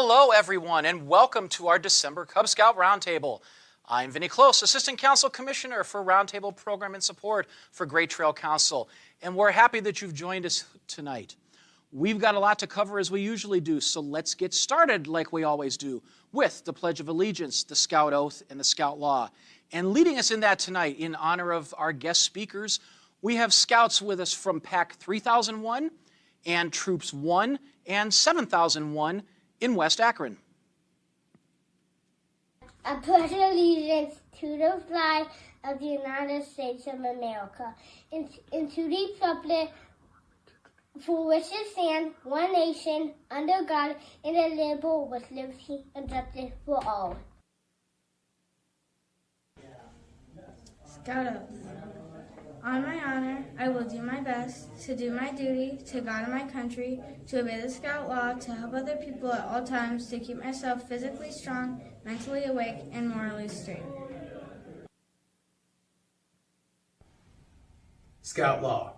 Hello, everyone, and welcome to our December Cub Scout Roundtable. I'm Vinny Close, Assistant Council Commissioner for Roundtable Program and Support for Great Trail Council, and we're happy that you've joined us tonight. We've got a lot to cover as we usually do, so let's get started like we always do with the Pledge of Allegiance, the Scout Oath, and the Scout Law. And leading us in that tonight, in honor of our guest speakers, we have Scouts with us from Pack 3001 and Troops 1 and 7001 in West Akron. I pledge allegiance to the flag of the United States of America and to the republic for which it stands, one nation, under God, indivisible, with liberty and justice for all. Scout Oath. On my honor, I will do my best to do my duty to God and my country, to obey the Scout Law, to help other people at all times, to keep myself physically strong, mentally awake, and morally straight. Scout Law.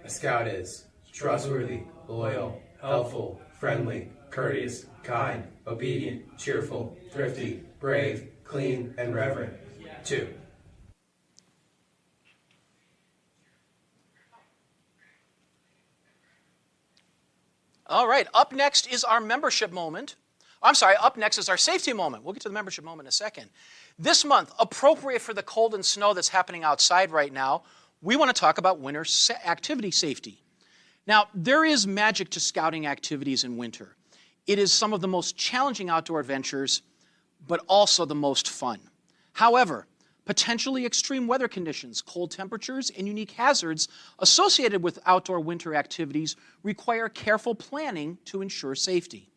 A scout is trustworthy, loyal, helpful, friendly, courteous, kind, obedient, cheerful, thrifty, brave, clean, and reverent. 2. All right, up next is our membership moment. Up next is our safety moment. We'll get to the membership moment in a second. This month, appropriate for the cold and snow that's happening outside right now, we want to talk about winter activity safety. Now, there is magic to scouting activities in winter. It is some of the most challenging outdoor adventures, but also the most fun. However, potentially extreme weather conditions, cold temperatures, and unique hazards associated with outdoor winter activities require careful planning to ensure safety.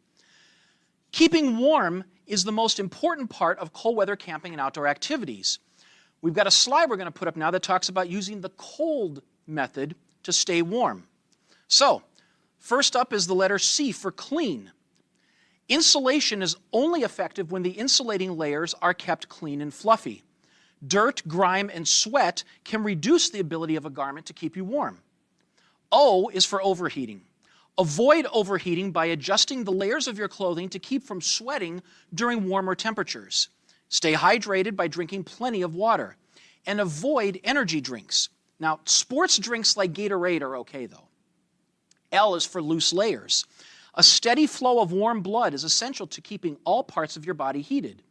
Keeping warm is the most important part of cold weather camping and outdoor activities. We've got a slide we're going to put up now that talks about using the cold method to stay warm. So, first up is the letter C for clean. Insulation is only effective when the insulating layers are kept clean and fluffy. Dirt, grime, and sweat can reduce the ability of a garment to keep you warm. O is for overheating. Avoid overheating by adjusting the layers of your clothing to keep from sweating during warmer temperatures. Stay hydrated by drinking plenty of water. And avoid energy drinks. Now, sports drinks like Gatorade are okay, though. L is for loose layers. A steady flow of warm blood is essential to keeping all parts of your body heated.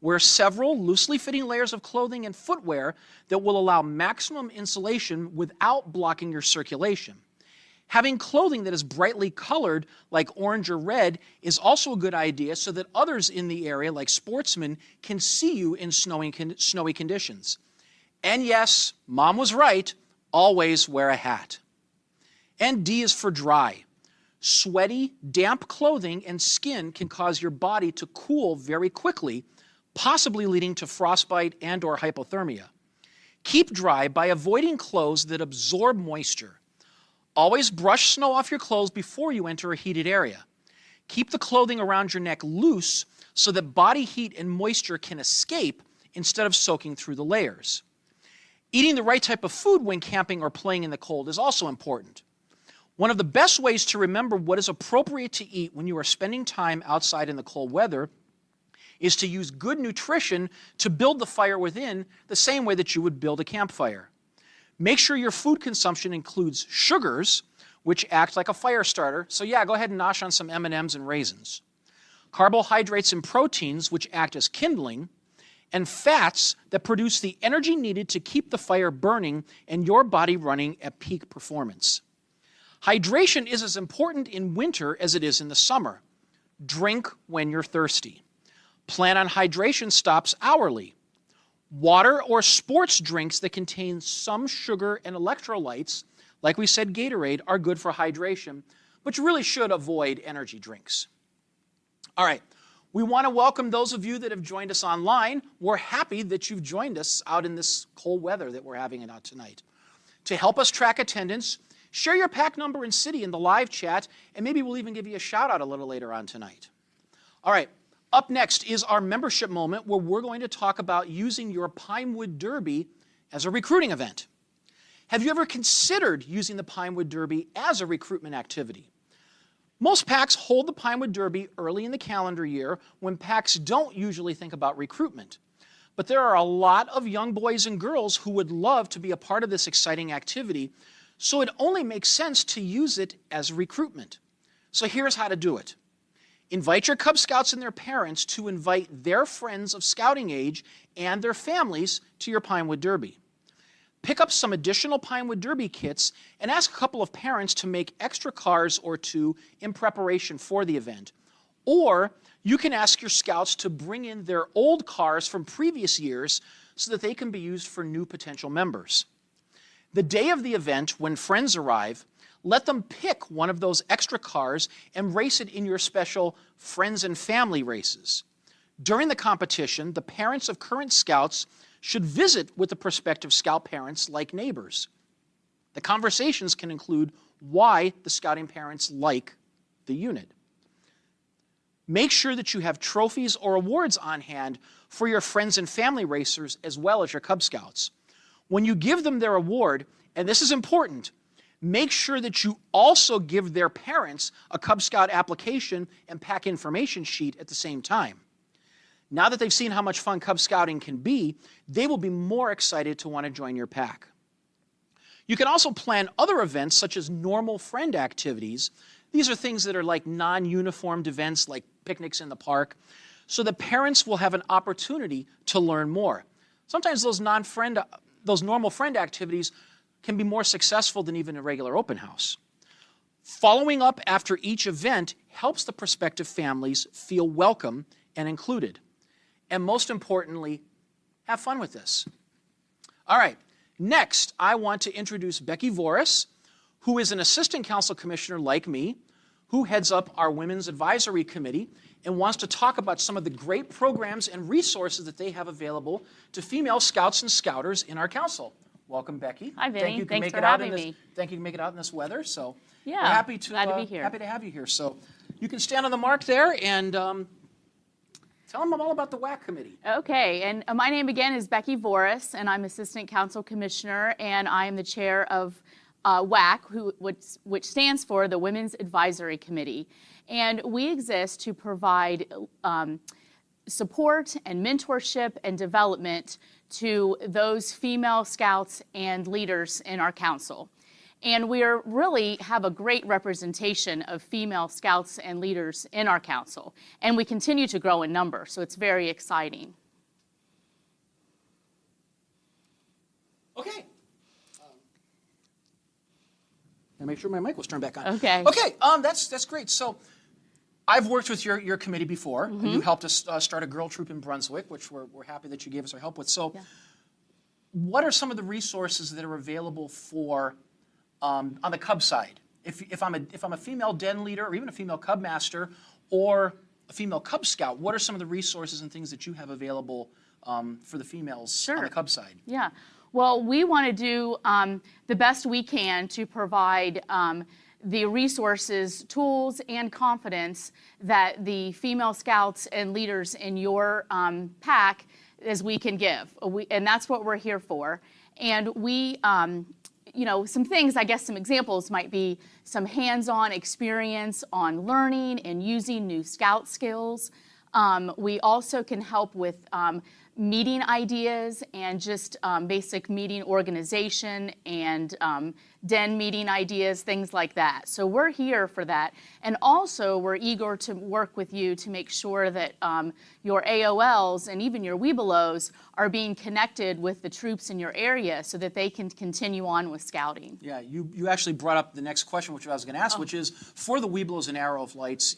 Wear several loosely fitting layers of clothing and footwear that will allow maximum insulation without blocking your circulation. Having clothing that is brightly colored, like orange or red, is also a good idea so that others in the area, like sportsmen, can see you in snowy conditions. And yes, Mom was right, always wear a hat. And D is for dry. Sweaty, damp clothing and skin can cause your body to cool very quickly, possibly leading to frostbite and or hypothermia. Keep dry by avoiding clothes that absorb moisture. Always brush snow off your clothes before you enter a heated area. Keep the clothing around your neck loose so that body heat and moisture can escape instead of soaking through the layers. Eating the right type of food when camping or playing in the cold is also important. One of the best ways to remember what is appropriate to eat when you are spending time outside in the cold weather is to use good nutrition to build the fire within the same way that you would build a campfire. Make sure your food consumption includes sugars, which act like a fire starter. So yeah, go ahead and nosh on some M&Ms and raisins. Carbohydrates and proteins, which act as kindling, and fats that produce the energy needed to keep the fire burning and your body running at peak performance. Hydration is as important in winter as it is in the summer. Drink when you're thirsty. Plan on hydration stops hourly. Water or sports drinks that contain some sugar and electrolytes, like we said Gatorade, are good for hydration, but you really should avoid energy drinks. All right, we want to welcome those of you that have joined us online. We're happy that you've joined us out in this cold weather that we're having it out tonight. To help us track attendance, share your pack number and city in the live chat, and maybe we'll even give you a shout out a little later on tonight. All right. Up next is our membership moment where we're going to talk about using your Pinewood Derby as a recruiting event. Have you ever considered using the Pinewood Derby as a recruitment activity? Most PACs hold the Pinewood Derby early in the calendar year when PACs don't usually think about recruitment. But there are a lot of young boys and girls who would love to be a part of this exciting activity, so it only makes sense to use it as recruitment. So here's how to do it. Invite your Cub Scouts and their parents to invite their friends of scouting age and their families to your Pinewood Derby. Pick up some additional Pinewood Derby kits and ask a couple of parents to make extra cars or two in preparation for the event. Or you can ask your scouts to bring in their old cars from previous years so that they can be used for new potential members. The day of the event, when friends arrive, let them pick one of those extra cars and race it in your special friends and family races. During the competition, the parents of current scouts should visit with the prospective scout parents like neighbors. The conversations can include why the scouting parents like the unit. Make sure that you have trophies or awards on hand for your friends and family racers as well as your Cub Scouts. When you give them their award, and this is important, make sure that you also give their parents a Cub Scout application and PAC information sheet at the same time. Now that they've seen how much fun Cub Scouting can be, they will be more excited to want to join your PAC. You can also plan other events such as normal friend activities. These are things that are like non-uniformed events like picnics in the park, so the parents will have an opportunity to learn more. Sometimes those normal friend activities can be more successful than even a regular open house. Following up after each event helps the prospective families feel welcome and included. And most importantly, have fun with this. All right, next I want to introduce Becky Voris, who is an assistant council commissioner like me, who heads up our Women's Advisory Committee and wants to talk about some of the great programs and resources that they have available to female scouts and scouters in our council. Welcome, Becky. Hi, Vinny. Thank you Thanks for having me. Thank you for making it out in this weather. So Yeah, we're happy to glad to be here. Happy to have you here. So you can stand on the mark there and tell them all about the WAC committee. Okay, and my name again is Becky Voris, and I'm Assistant Council Commissioner, and I am the chair of WAC, which stands for the Women's Advisory Committee. And we exist to provide support and mentorship and development to those female scouts and leaders in our council. And we really have a great representation of female scouts and leaders in our council. And we continue to grow in number, so it's very exciting. Okay. And make sure my mic was turned back on. Okay. Okay, that's great. So I've worked with your committee before. Mm-hmm. You helped us start a girl troop in Brunswick, which we're happy that you gave us our help with. So what are some of the resources that are available for on the Cub side? If I'm a female den leader or even a female Cub master or a female Cub Scout, what are some of the resources and things that you have available for the females on the Cub side? Yeah. Well, we want to do the best we can to provide the resources, tools, and confidence that the female scouts and leaders in your PAC as we can give. And that's what we're here for. And we, some things, I guess some examples might be some hands-on experience on learning and using new scout skills. We also can help with meeting ideas and just basic meeting organization and den meeting ideas, things like that. So we're here for that. And also we're eager to work with you to make sure that your AOLs and even your Webelos are being connected with the troops in your area so that they can continue on with scouting. Yeah, you actually brought up the next question, which I was going to ask, which is for the Webelos and Arrow of Lights,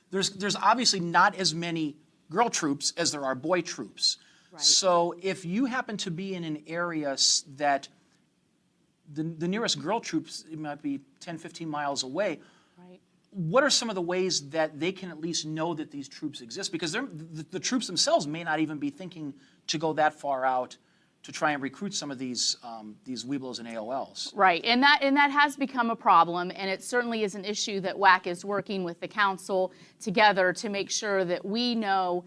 there's obviously not as many girl troops as there are boy troops. Right. So if you happen to be in an area that the nearest girl troops might be 10, 15 miles away, right, what are some of the ways that they can at least know that these troops exist? Because the troops themselves may not even be thinking to go that far out to try and recruit some of these Webelos and AOLs. Right, and that has become a problem, and it certainly is an issue that WAC is working with the council together to make sure that we know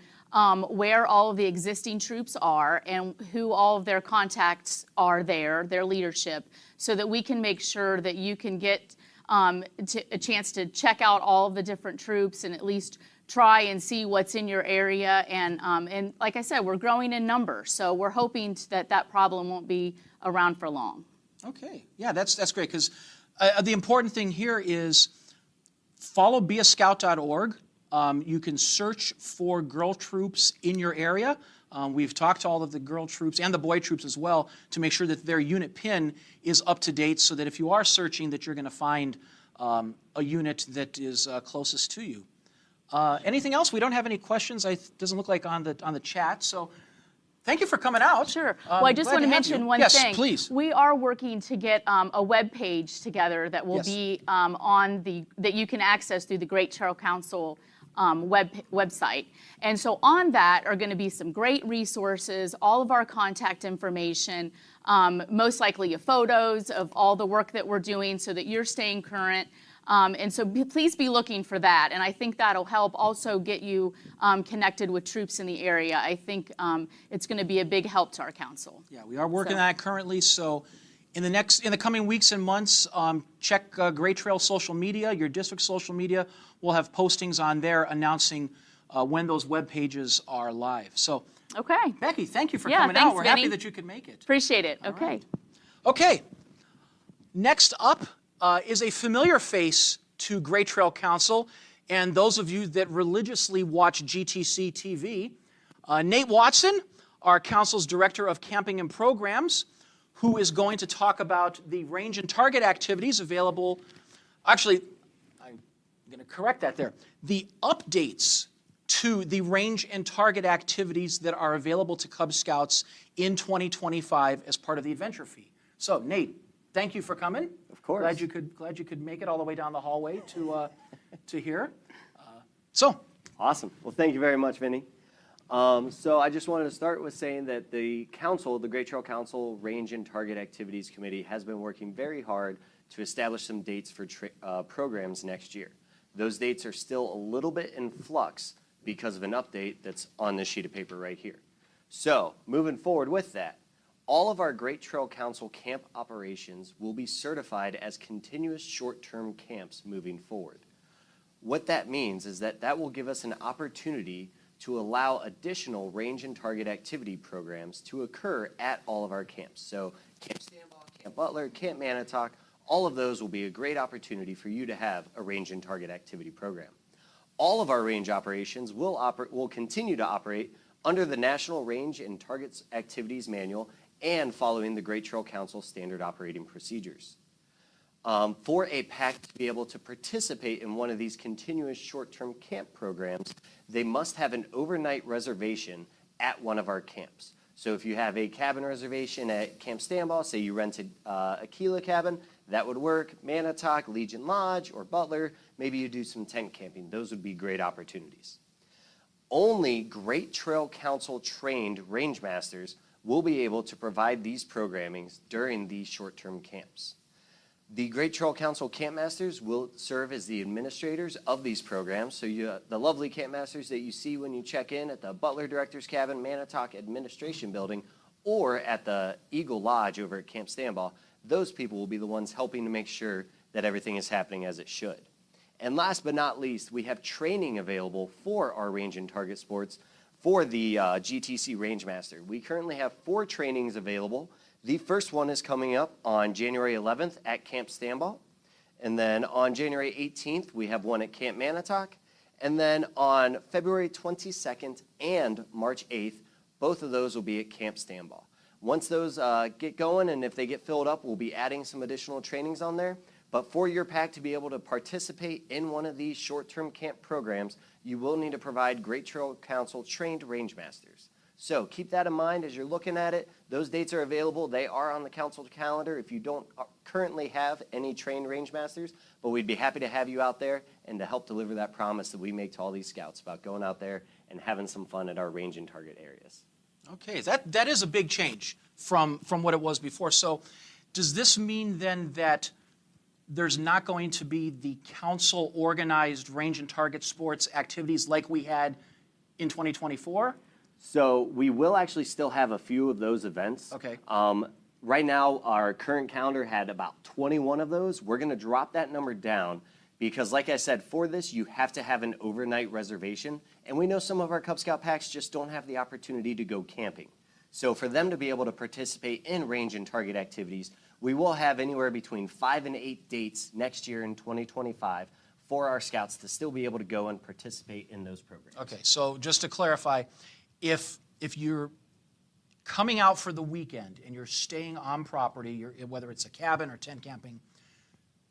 where all of the existing troops are and who all of their contacts are there, their leadership, so that we can make sure that you can get a chance to check out all of the different troops and at least try and see what's in your area. And like I said, we're growing in numbers, so we're hoping that that problem won't be around for long. Okay, yeah, that's great, because the important thing here is follow beascout.org. You can search for girl troops in your area. We've talked to all of the girl troops and the boy troops as well to make sure that their unit PIN is up to date, so that if you are searching, that you're going to find a unit that is closest to you. Anything else? We don't have any questions. It doesn't look like on the chat. So thank you for coming out. Sure. Well, I just want to mention one thing. Yes, please. We are working to get a web page together that will be that you can access through the Great Trail Council website. And so on that are going to be some great resources, all of our contact information, most likely photos of all the work that we're doing so that you're staying current. And so please be looking for that. And I think that'll help also get you connected with troops in the area. I think it's going to be a big help to our council. Yeah, we are working on that currently. So in the coming weeks and months, check Great Trail social media, your district social media. We'll have postings on there announcing when those web pages are live. So, okay. Becky, thank you for Yeah, coming thanks, out. We're Vinny. happy that you could make it. Appreciate it. All Okay. right. Okay. Next up is a familiar face to Great Trail Council, and those of you that religiously watch GTC TV. Nate Watson, our council's Director of Camping and Programs, who is going to talk about the range and target activities available. Actually, I'm going to correct that there. The updates to the range and target activities that are available to Cub Scouts in 2025 as part of the adventure fee. So, Nate, thank you for coming. Of course. Glad you could make it all the way down the hallway to here. Awesome. Well, thank you very much, Vinny. So I just wanted to start with saying that the council, the Great Trail Council Range and Target Activities Committee, has been working very hard to establish some dates for programs next year. Those dates are still a little bit in flux because of an update that's on this sheet of paper right here. So moving forward with that, all of our Great Trail Council camp operations will be certified as continuous short-term camps moving forward. What that means is that will give us an opportunity to allow additional range and target activity programs to occur at all of our camps. So Camp Stanbaugh, Camp Butler, Camp Manitowoc, all of those will be a great opportunity for you to have a range and target activity program. All of our range operations will continue to operate under the National Range and Targets Activities Manual and following the Great Trail Council standard operating procedures. For a PAC to be able to participate in one of these continuous short-term camp programs, they must have an overnight reservation at one of our camps. So if you have a cabin reservation at Camp Stanbaugh, say you rented a Aquila cabin, that would work. Manitowoc, Legion Lodge, or Butler, maybe you do some tent camping. Those would be great opportunities. Only Great Trail Council trained range masters will be able to provide these programmings during these short-term camps. The Great Trail Council Camp Masters will serve as the administrators of these programs. So the lovely camp masters that you see when you check in at the Butler Director's Cabin, Manitowoc Administration Building, or at the Eagle Lodge over at Camp Stanbaugh, those people will be the ones helping to make sure that everything is happening as it should. And last but not least, we have training available for our range and target sports for the GTC Range Master. We currently have 4 trainings available. The first one is coming up on January 11th at Camp Stanbaugh. And then on January 18th, we have one at Camp Manitowoc. And then on February 22nd and March 8th, both of those will be at Camp Stanbaugh. Once those get going and if they get filled up, we'll be adding some additional trainings on there. But for your PAC to be able to participate in one of these short-term camp programs, you will need to provide Great Trail Council trained range masters. So keep that in mind as you're looking at it. Those dates are available. They are on the council calendar if you don't currently have any trained range masters, but we'd be happy to have you out there and to help deliver that promise that we make to all these scouts about going out there and having some fun at our range and target areas. Okay, that is a big change from what it was before. So does this mean then that there's not going to be the council organized range and target sports activities like we had in 2024? So we will actually still have a few of those events. Okay. Right now, our current calendar had about 21 of those. We're going to drop that number down because, like I said, for this, you have to have an overnight reservation. And we know some of our Cub Scout packs just don't have the opportunity to go camping. So for them to be able to participate in range and target activities, we will have anywhere between 5 and 8 dates next year in 2025 for our scouts to still be able to go and participate in those programs. Okay, so just to clarify, if you're coming out for the weekend and you're staying on property, whether it's a cabin or tent camping,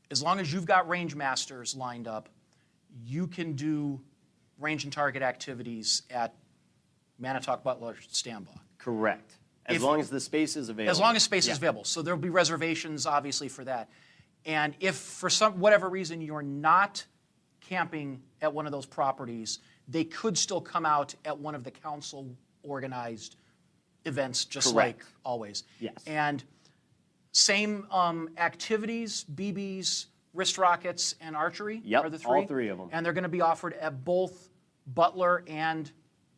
as long as you've got range masters lined up, you can do range and target activities at Manitowoc Butler Standby. Correct. As long as the space is available. As long as space is available. So there'll be reservations, obviously, for that. And if for whatever reason you're not camping at one of those properties, they could still come out at one of the council-organized events, just Correct. like always. Yes. And same activities, BBs, wrist rockets, and archery Yep, are the all three of them. And they're going to be offered at both Butler and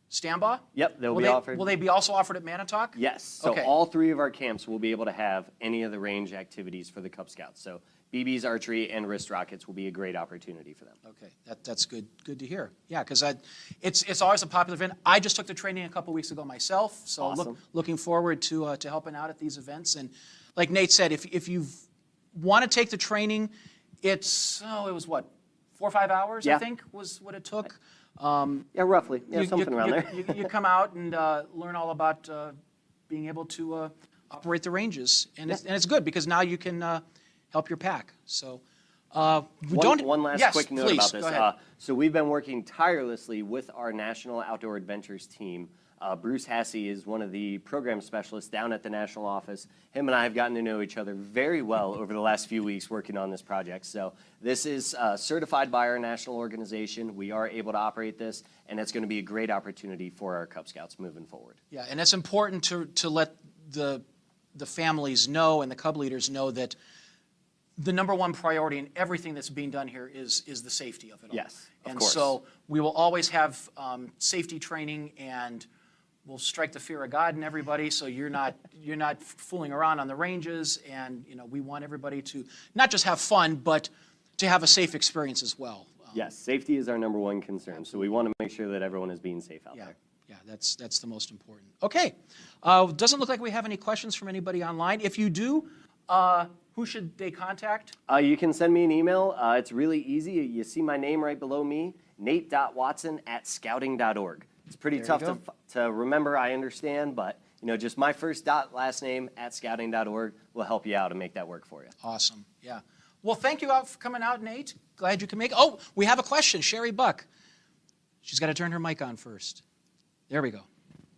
Standby? Yep, they'll be offered. Will they be also offered at Manitowoc? Yes. So Okay. all 3 of our camps will be able to have any of the range activities for the Cub Scouts. So BBs, archery, and wrist rockets will be a great opportunity for them. Okay, that's good to hear. Yeah, because it's always a popular event. I just took the training a couple weeks ago myself, so Awesome. looking forward to helping out at these events. And like Nate said, if you want to take the training, it was what, 4 or 5 hours, I Yeah. think, was what it took. Yeah, roughly. Yeah, something around there. You come out and learn all about being able to operate the ranges, and it's good because now you can help your pack. So One last yes, quick note please, about this. Go ahead. So we've been working tirelessly with our National Outdoor Adventures team. Bruce Hassey is one of the program specialists down at the national office. Him and I have gotten to know each other very well over the last few weeks working on this project. So this is certified by our national organization. We are able to operate this, and it's going to be a great opportunity for our Cub Scouts moving forward. Yeah, and it's important to let the families know and the Cub leaders know that the number one priority in everything that's being done here is the safety of it all. Yes, of and course. so we will always have safety training, and we'll strike the fear of God in everybody, so you're not fooling around on the ranges, and we want everybody to not just have fun, but to have a safe experience as well. Yes, safety is our number one concern, so we want to make sure that everyone is being safe out there. Yeah, that's the most important. Okay, doesn't look like we have any questions from anybody online. If you do, who should they contact? You can send me an email. It's really easy. You see my name right below me, nate.watson@scouting.org. It's pretty There tough you to remember, I understand, but just my first dot, last name, @scouting.org will help you out and make that work for you. Awesome, yeah. Well, thank you for coming out, Nate. Glad you can make it. Oh, we have a question. Sherry Buck. She's got to turn her mic on first. There we go.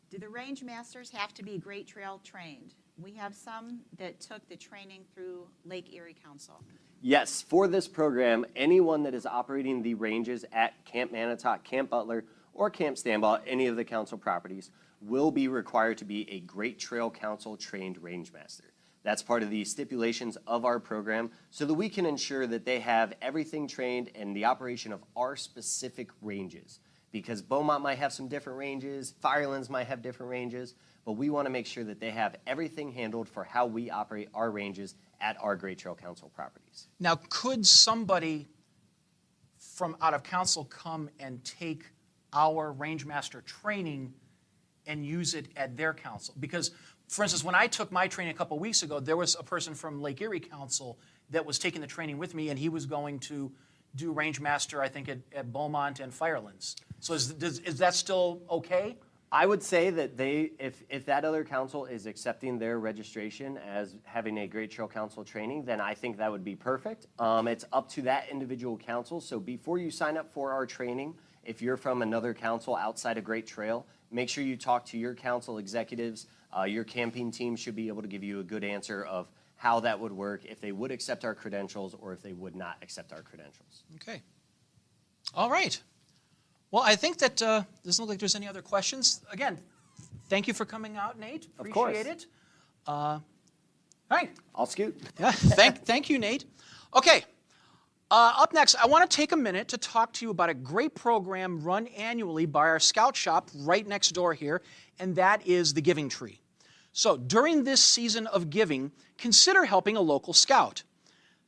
Do the range masters have to be Great Trail trained? We have some that took the training through Lake Erie Council. Yes, for this program, anyone that is operating the ranges at Camp Manitowoc, Camp Butler, or Camp Standby, any of the council properties, will be required to be a Great Trail Council trained range master. That's part of the stipulations of our program so that we can ensure that they have everything trained in the operation of our specific ranges. Because Beaumont might have some different ranges, Firelands might have different ranges, but we want to make sure that they have everything handled for how we operate our ranges at our Great Trail Council properties. Now, could somebody from out of council come and take our range master training and use it at their council? Because, for instance, when I took my training a couple weeks ago, there was a person from Lake Erie Council that was taking the training with me, and he was going to do range master, I think, at Beaumont and Firelands. So is that still okay? I would say that if that other council is accepting their registration as having a Great Trail Council training, then I think that would be perfect. It's up to that individual council. So before you sign up for our training, if you're from another council outside of Great Trail, make sure you talk to your council executives. Your camping team should be able to give you a good answer of how that would work, if they would accept our credentials or if they would not accept our credentials. Okay. All right. Well, I think that doesn't look like there's any other questions. Again, thank you for coming out, Nate. Of course. Appreciate it. All right. I'll scoot. Yeah, thank you, Nate. Okay, up next, I want to take a minute to talk to you about a great program run annually by our Scout Shop right next door here, and that is the Giving Tree. So during this season of giving, consider helping a local scout.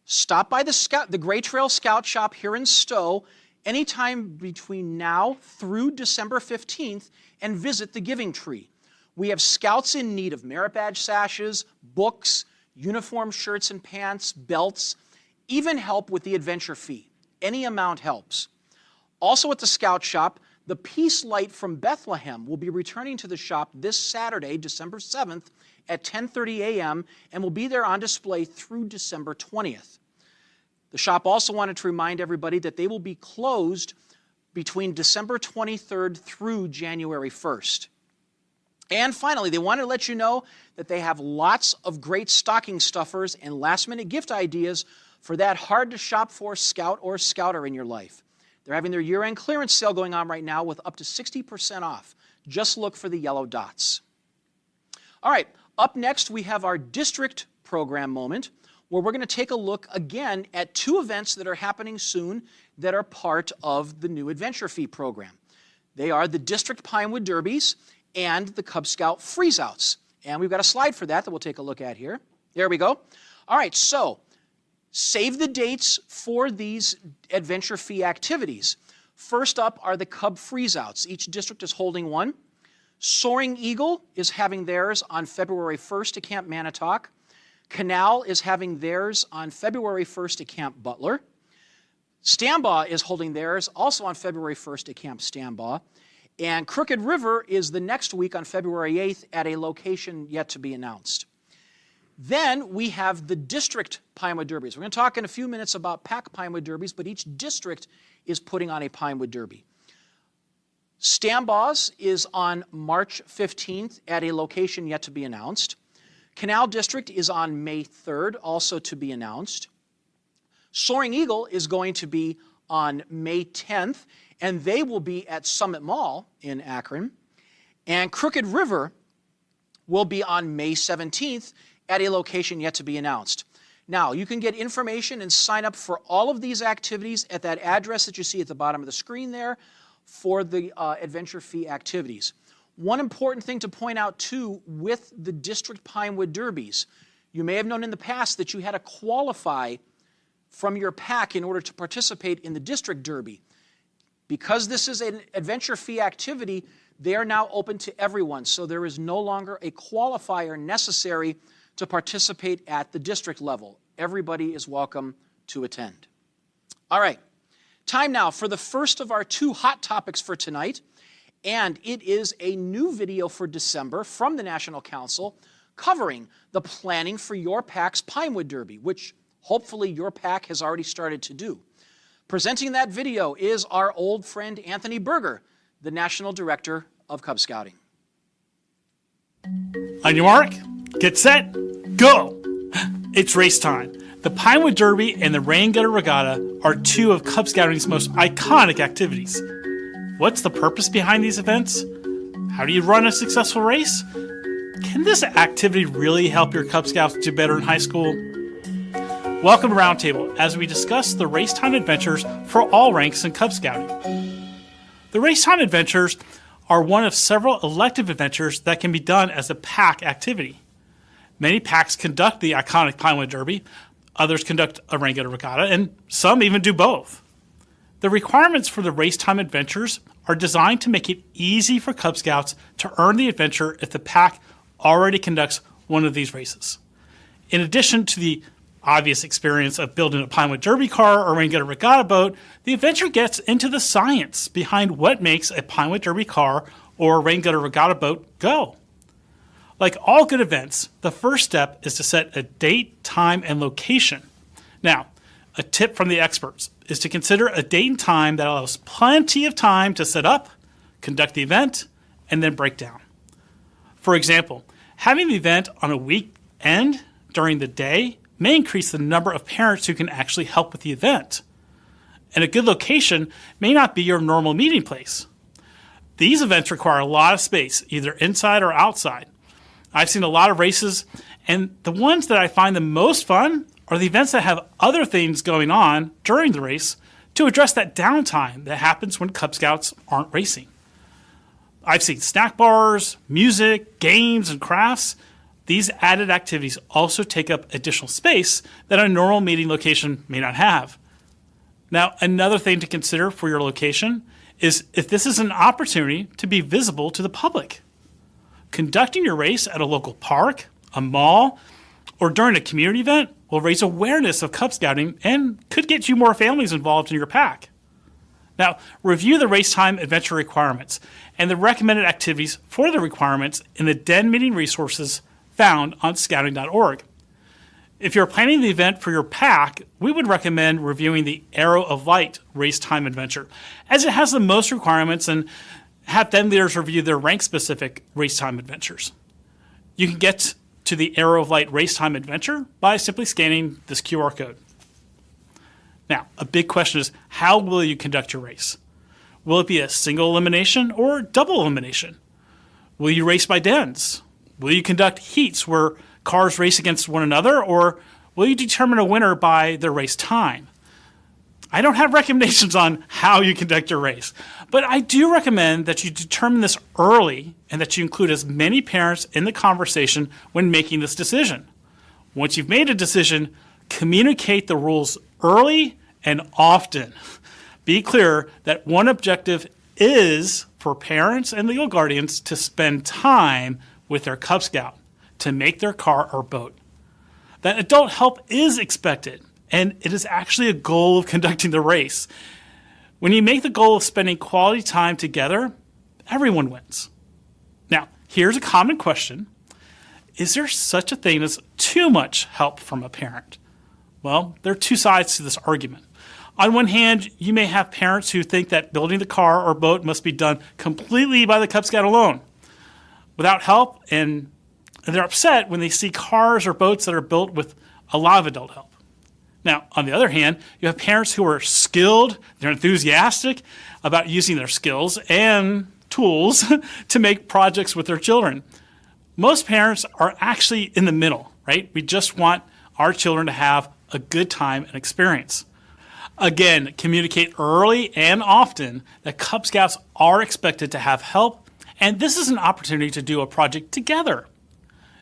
Stop by the Gray Trail Scout Shop here in Stowe anytime between now through December 15th and visit the Giving Tree. We have scouts in need of merit badge sashes, books, uniform shirts and pants, belts, even help with the adventure fee. Any amount helps. Also at the Scout Shop, the Peace Light from Bethlehem will be returning to the shop this Saturday, December 7th at 10:30 a.m. and will be there on display through December 20th. The shop also wanted to remind everybody that they will be closed between December 23rd through January 1st. And finally, they wanted to let you know that they have lots of great stocking stuffers and last-minute gift ideas for that hard-to-shop-for scout or scouter in your life. They're having their year-end clearance sale going on right now with up to 60% off. Just look for the yellow dots. All right, up next we have our district program moment, where we're going to take a look again at two events that are happening soon that are part of the new Adventure Fee program. They are the District Pinewood Derbies and the Cub Scout Freeze-Outs. And we've got a slide for that we'll take a look at here. There we go. All right, so save the dates for these Adventure Fee activities. First up are the Cub Freeze-Outs. Each district is holding one. Soaring Eagle is having theirs on February 1st at Camp Manitowoc. Canal is having theirs on February 1st at Camp Butler. Stambaugh is holding theirs also on February 1st at Camp Stambaugh. And Crooked River is the next week on February 8th at a location yet to be announced. Then we have the District Pinewood Derbies. We're going to talk in a few minutes about pack Pinewood Derbies, but each district is putting on a Pinewood Derby. Stambaugh's is on March 15th at a location yet to be announced. Canal District is on May 3rd, also to be announced. Soaring Eagle is going to be on May 10th, and they will be at Summit Mall in Akron. And Crooked River will be on May 17th at a location yet to be announced. Now, you can get information and sign up for all of these activities at that address that you see at the bottom of the screen there for the Adventure Fee activities. One important thing to point out, too, with the District Pinewood Derbies, you may have known in the past that you had to qualify from your pack in order to participate in the District Derby. Because this is an Adventure Fee activity, they are now open to everyone, so there is no longer a qualifier necessary to participate at the district level. Everybody is welcome to attend. All right, time now for the first of our two hot topics for tonight. And it is a new video for December from the National Council covering the planning for your pack's Pinewood Derby, which hopefully your pack has already started to do. Presenting that video is our old friend Anthony Berger, the National Director of Cub Scouting. On your mark, get set, go! It's race time. The Pinewood Derby and the Rain Gutter Regatta are two of Cub Scouting's most iconic activities. What's the purpose behind these events? How do you run a successful race? Can this activity really help your Cub Scouts do better in high school? Welcome to Roundtable as we discuss the Racetime Adventures for all ranks in Cub Scouting. The Racetime Adventures are one of several elective adventures that can be done as a pack activity. Many packs conduct the iconic Pinewood Derby, others conduct a Rain Gutter Regatta, and some even do both. The requirements for the Racetime Adventures are designed to make it easy for Cub Scouts to earn the adventure if the pack already conducts one of these races. In addition to the obvious experience of building a Pinewood Derby car or Rain Gutter Regatta boat, the adventure gets into the science behind what makes a Pinewood Derby car or Rain Gutter Regatta boat go. Like all good events, the first step is to set a date, time, and location. Now, a tip from the experts is to consider a date and time that allows plenty of time to set up, conduct the event, and then break down. For example, having the event on a weekend during the day may increase the number of parents who can actually help with the event. And a good location may not be your normal meeting place. These events require a lot of space, either inside or outside. I've seen a lot of races, and the ones that I find the most fun are the events that have other things going on during the race to address that downtime that happens when Cub Scouts aren't racing. I've seen snack bars, music, games, and crafts, these added activities also take up additional space that a normal meeting location may not have. Now, another thing to consider for your location is if this is an opportunity to be visible to the public. Conducting your race at a local park, a mall, or during a community event will raise awareness of Cub Scouting and could get you more families involved in your pack. Now, review the race time adventure requirements and the recommended activities for the requirements in the Den meeting resources found on scouting.org. If you're planning the event for your pack, we would recommend reviewing the Arrow of Light race time adventure, as it has the most requirements, and have Den leaders review their rank-specific race time adventures. You can get to the Arrow of Light race time adventure by simply scanning this QR code. Now, a big question is, how will you conduct your race? Will it be a single elimination or double elimination? Will you race by dens? Will you conduct heats where cars race against one another, or will you determine a winner by their race time? I don't have recommendations on how you conduct your race, but I do recommend that you determine this early and that you include as many parents in the conversation when making this decision. Once you've made a decision, communicate the rules early and often. Be clear that one objective is for parents and legal guardians to spend time with their Cub Scout to make their car or boat. That adult help is expected, and it is actually a goal of conducting the race. When you make the goal of spending quality time together, everyone wins. Now, here's a common question. Is there such a thing as too much help from a parent? Well, there are two sides to this argument. On one hand, you may have parents who think that building the car or boat must be done completely by the Cub Scout alone, without help, and they're upset when they see cars or boats that are built with a lot of adult help. Now, on the other hand, you have parents who are skilled, they're enthusiastic about using their skills and tools to make projects with their children. Most parents are actually in the middle, right? We just want our children to have a good time and experience. Again, communicate early and often that Cub Scouts are expected to have help, and this is an opportunity to do a project together.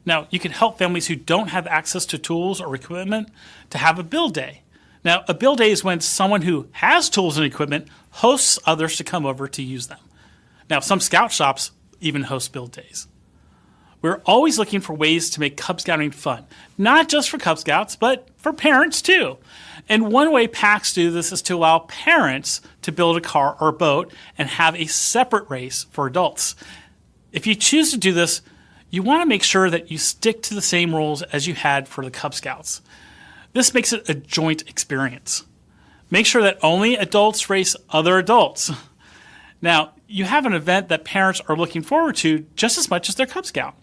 Now, you can help families who don't have access to tools or equipment to have a build day. Now, a build day is when someone who has tools and equipment hosts others to come over to use them. Now, some scout shops even host build days. We're always looking for ways to make Cub Scouting fun, not just for Cub Scouts, but for parents too. And one way packs do this is to allow parents to build a car or boat and have a separate race for adults. If you choose to do this, you want to make sure that you stick to the same rules as you had for the Cub Scouts. This makes it a joint experience. Make sure that only adults race other adults. Now, you have an event that parents are looking forward to just as much as their Cub Scout.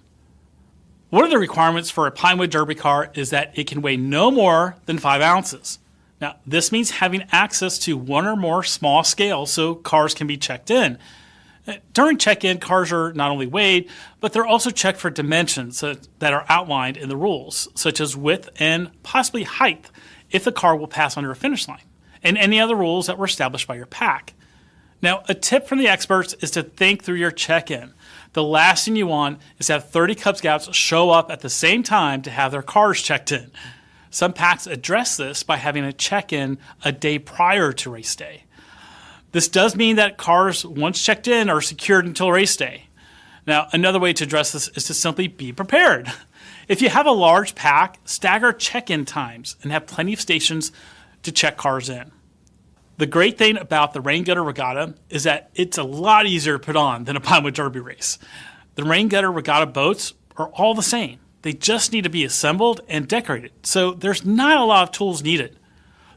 One of the requirements for a Pinewood Derby car is that it can weigh no more than 5 ounces. Now, this means having access to one or more small scales so cars can be checked in. During check-in, cars are not only weighed, but they're also checked for dimensions that are outlined in the rules, such as width and possibly height, if the car will pass under a finish line, and any other rules that were established by your pack. Now, a tip from the experts is to think through your check-in. The last thing you want is to have 30 Cub Scouts show up at the same time to have their cars checked in. Some packs address this by having a check-in a day prior to race day. This does mean that cars, once checked in, are secured until race day. Now, another way to address this is to simply be prepared. If you have a large pack, stagger check-in times and have plenty of stations to check cars in. The great thing about the Rain Gutter Regatta is that it's a lot easier to put on than a Pinewood Derby race. The Rain Gutter Regatta boats are all the same. They just need to be assembled and decorated, so there's not a lot of tools needed.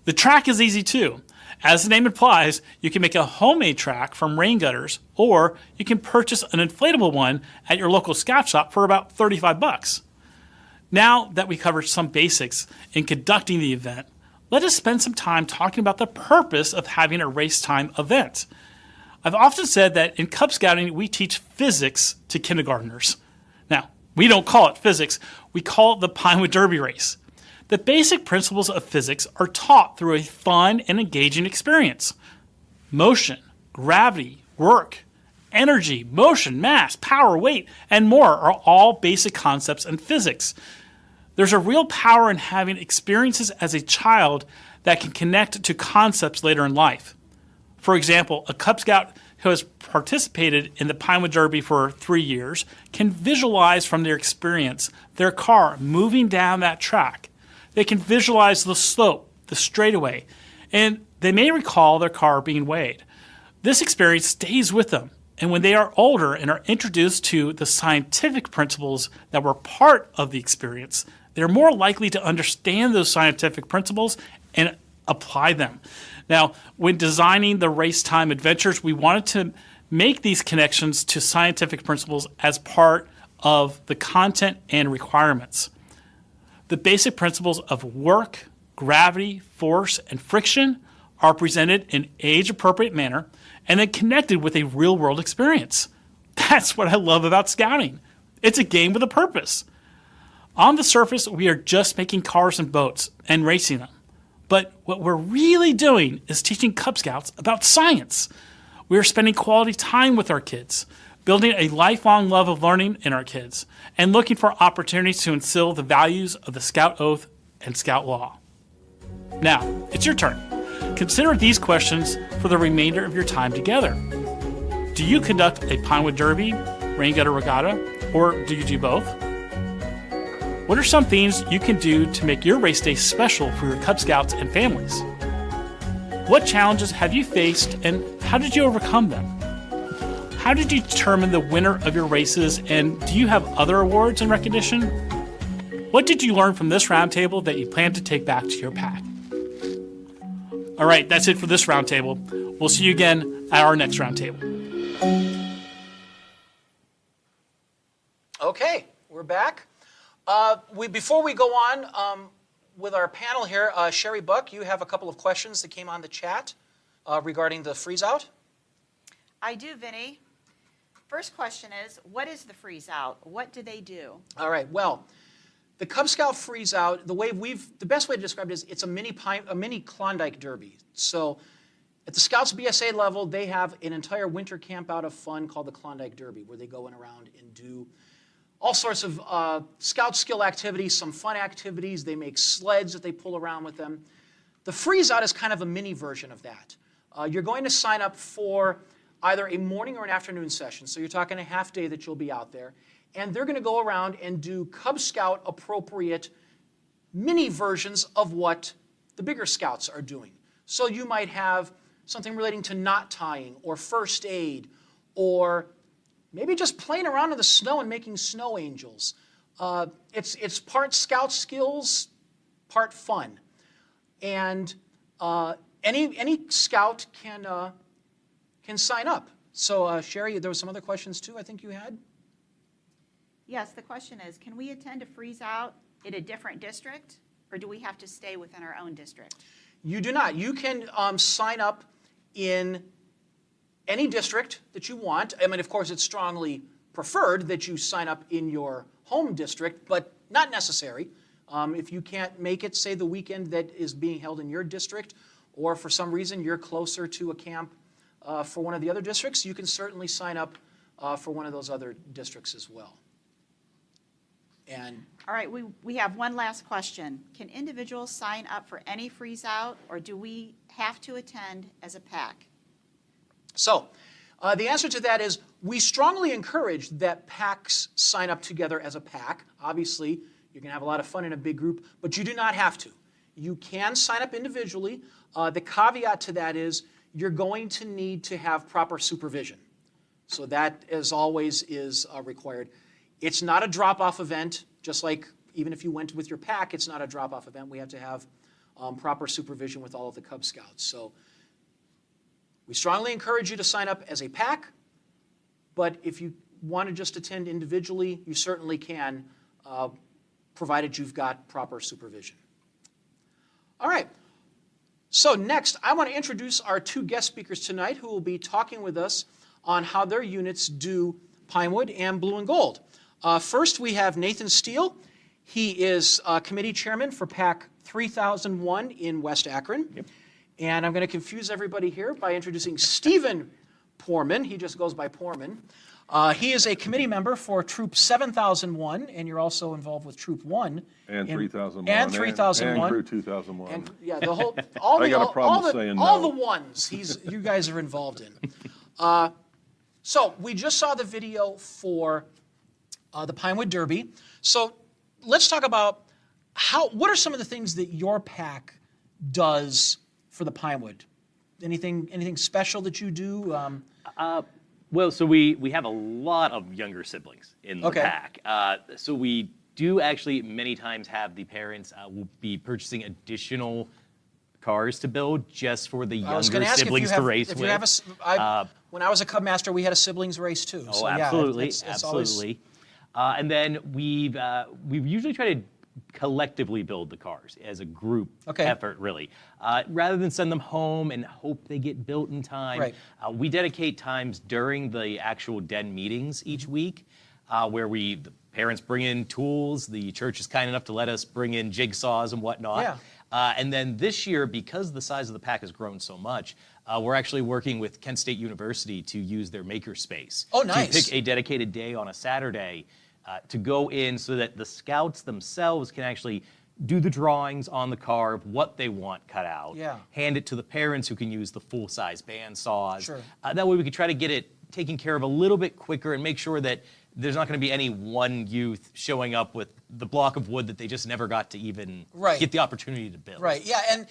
The track is easy too. As the name implies, you can make a homemade track from rain gutters, or you can purchase an inflatable one at your local scout shop for about $35. Now that we covered some basics in conducting the event, let us spend some time talking about the purpose of having a race time event. I've often said that in Cub Scouting, we teach physics to kindergartners. Now, we don't call it physics, we call it the Pinewood Derby race. The basic principles of physics are taught through a fun and engaging experience. Motion, gravity, work, energy, motion, mass, power, weight, and more are all basic concepts in physics. There's a real power in having experiences as a child that can connect to concepts later in life. For example, a Cub Scout who has participated in the Pinewood Derby for 3 years can visualize from their experience their car moving down that track. They can visualize the slope, the straightaway, and they may recall their car being weighed. This experience stays with them, and when they are older and are introduced to the scientific principles that were part of the experience, they're more likely to understand those scientific principles and apply them. Now, when designing the race time adventures, we wanted to make these connections to scientific principles as part of the content and requirements. The basic principles of work, gravity, force, and friction are presented in age-appropriate manner and then connected with a real-world experience. That's what I love about scouting. It's a game with a purpose. On the surface, we are just making cars and boats and racing them. But what we're really doing is teaching Cub Scouts about science. We are spending quality time with our kids, building a lifelong love of learning in our kids, and looking for opportunities to instill the values of the Scout Oath and Scout Law. Now, it's your turn. Consider these questions for the remainder of your time together. Do you conduct a Pinewood Derby, Rain Gutter Regatta, or do you do both? What are some things you can do to make your race day special for your Cub Scouts and families? What challenges have you faced and how did you overcome them? How did you determine the winner of your races, and do you have other awards and recognition? What did you learn from this roundtable that you plan to take back to your pack? All right, that's it for this roundtable. We'll see you again at our next roundtable. Okay, we're back. Before we go on with our panel here, Sherry Buck, you have a couple of questions that came on the chat regarding the freeze out. I do, Vinny. First question is, what is the freeze out? What do they do? All right, well, the Cub Scout freeze out, the best way to describe it is it's a mini Klondike Derby. So at the Scouts BSA level, they have an entire winter camp out of fun called the Klondike Derby, where they go around and do all sorts of scout skill activities, some fun activities. They make sleds that they pull around with them. The freeze out is kind of a mini version of that. You're going to sign up for either a morning or an afternoon session. So you're talking a half day that you'll be out there. And they're going to go around and do Cub Scout appropriate mini versions of what the bigger Scouts are doing. So you might have something relating to knot tying or first aid, or maybe just playing around in the snow and making snow angels. It's part Scout skills, part fun. And any Scout can sign up. So Sherry, there were some other questions too I think you had? Yes, the question is, can we attend a freeze out in a different district, or do we have to stay within our own district? You do not. You can sign up in any district that you want. I mean, of course, it's strongly preferred that you sign up in your home district, but not necessary. If you can't make it, say, the weekend that is being held in your district, or for some reason you're closer to a camp for one of the other districts, you can certainly sign up for one of those other districts as well. And all right, we have one last question. Can individuals sign up for any freeze out, or do we have to attend as a pack? so the answer to that is we strongly encourage that packs sign up together as a pack. Obviously, you can have a lot of fun in a big group, but you do not have to. You can sign up individually. The caveat to that is you're going to need to have proper supervision. So that, as always, is required. It's not a drop-off event, just like even if you went with your pack, it's not a drop-off event. We have to have proper supervision with all of the Cub Scouts. So we strongly encourage you to sign up as a pack, but if you want to just attend individually, you certainly can, provided you've got proper supervision. All right. So next, I want to introduce our two guest speakers tonight who will be talking with us on how their units do Pinewood and Blue and Gold. First, we have Nathan Steele. He is committee chairman for Pack 3001 in West Akron. Yep. And I'm going to confuse everybody here by introducing Stephen Poorman. He just goes by Poorman. He is a committee member for Troop 7001, and you're also involved with Troop 1. And 3001. And 3001. And Crew 2001. And yeah, the whole, all I the, got a problem all the, saying all no. the ones you guys are involved in. So we just saw the video for the Pinewood Derby. So let's talk about what are some of the things that your pack does for the Pinewood? Anything special that you do? Well, so we have a lot of younger siblings in the Okay. pack. So we do actually many times have the parents will be purchasing additional cars to build just for the I was younger going to ask siblings to race if with. you have when I was a Cub Master, we had a siblings race too. Oh, So, yeah, absolutely, it's absolutely. And then we've usually tried to collectively build the cars as a group effort, really. Rather than send them home and hope they get built in time, Right. We dedicate times during the actual den meetings each week where the parents bring in tools, the church is kind enough to let us bring in jigsaws and whatnot. Yeah. And then this year, because the size of the pack has grown so much, we're actually working with Kent State University to use their makerspace. Oh, nice. To pick a dedicated day on a Saturday to go in so that the scouts themselves can actually do the drawings on the car of what they want cut out, Yeah. hand it to the parents who can use the full-size band saws. Sure. That way we could try to get it taken care of a little bit quicker and make sure that there's not going to be any one youth showing up with the block of wood that they just never got to even Right. get the opportunity to build. Right, yeah, and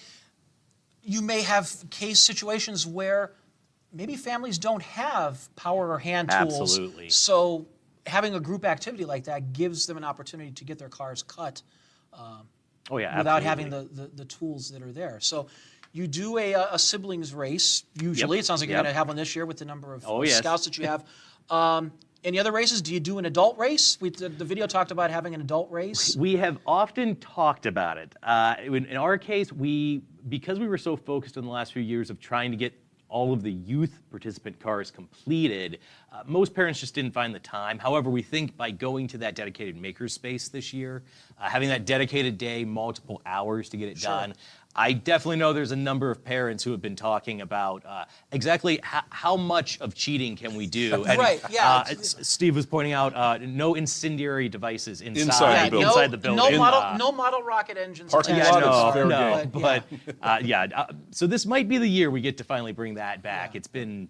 you may have case situations where maybe families don't have power or hand tools. Absolutely. So having a group activity like that gives them an opportunity to get their cars cut Oh yeah, without absolutely. having the tools that are there. So you do a siblings race, usually. Yep, It sounds like you're yep. going to have one this year with the number of Oh, yes. scouts that you have. Any other races? Do you do an adult race? The video talked about having an adult race. We have often talked about it. In our case, because we were so focused in the last few years of trying to get all of the youth participant cars completed, most parents just didn't find the time. However, we think by going to that dedicated makerspace this year, having that dedicated day, multiple hours to get it done, I definitely know there's a number of parents who have been talking about exactly how much of cheating can we do. And, Right, yeah. Steve was pointing out no incendiary devices Inside the building. inside the building. No model rocket engines. Parking attached lot to the is car, fair no, game. but so this might be the year we get to finally bring that back. It's been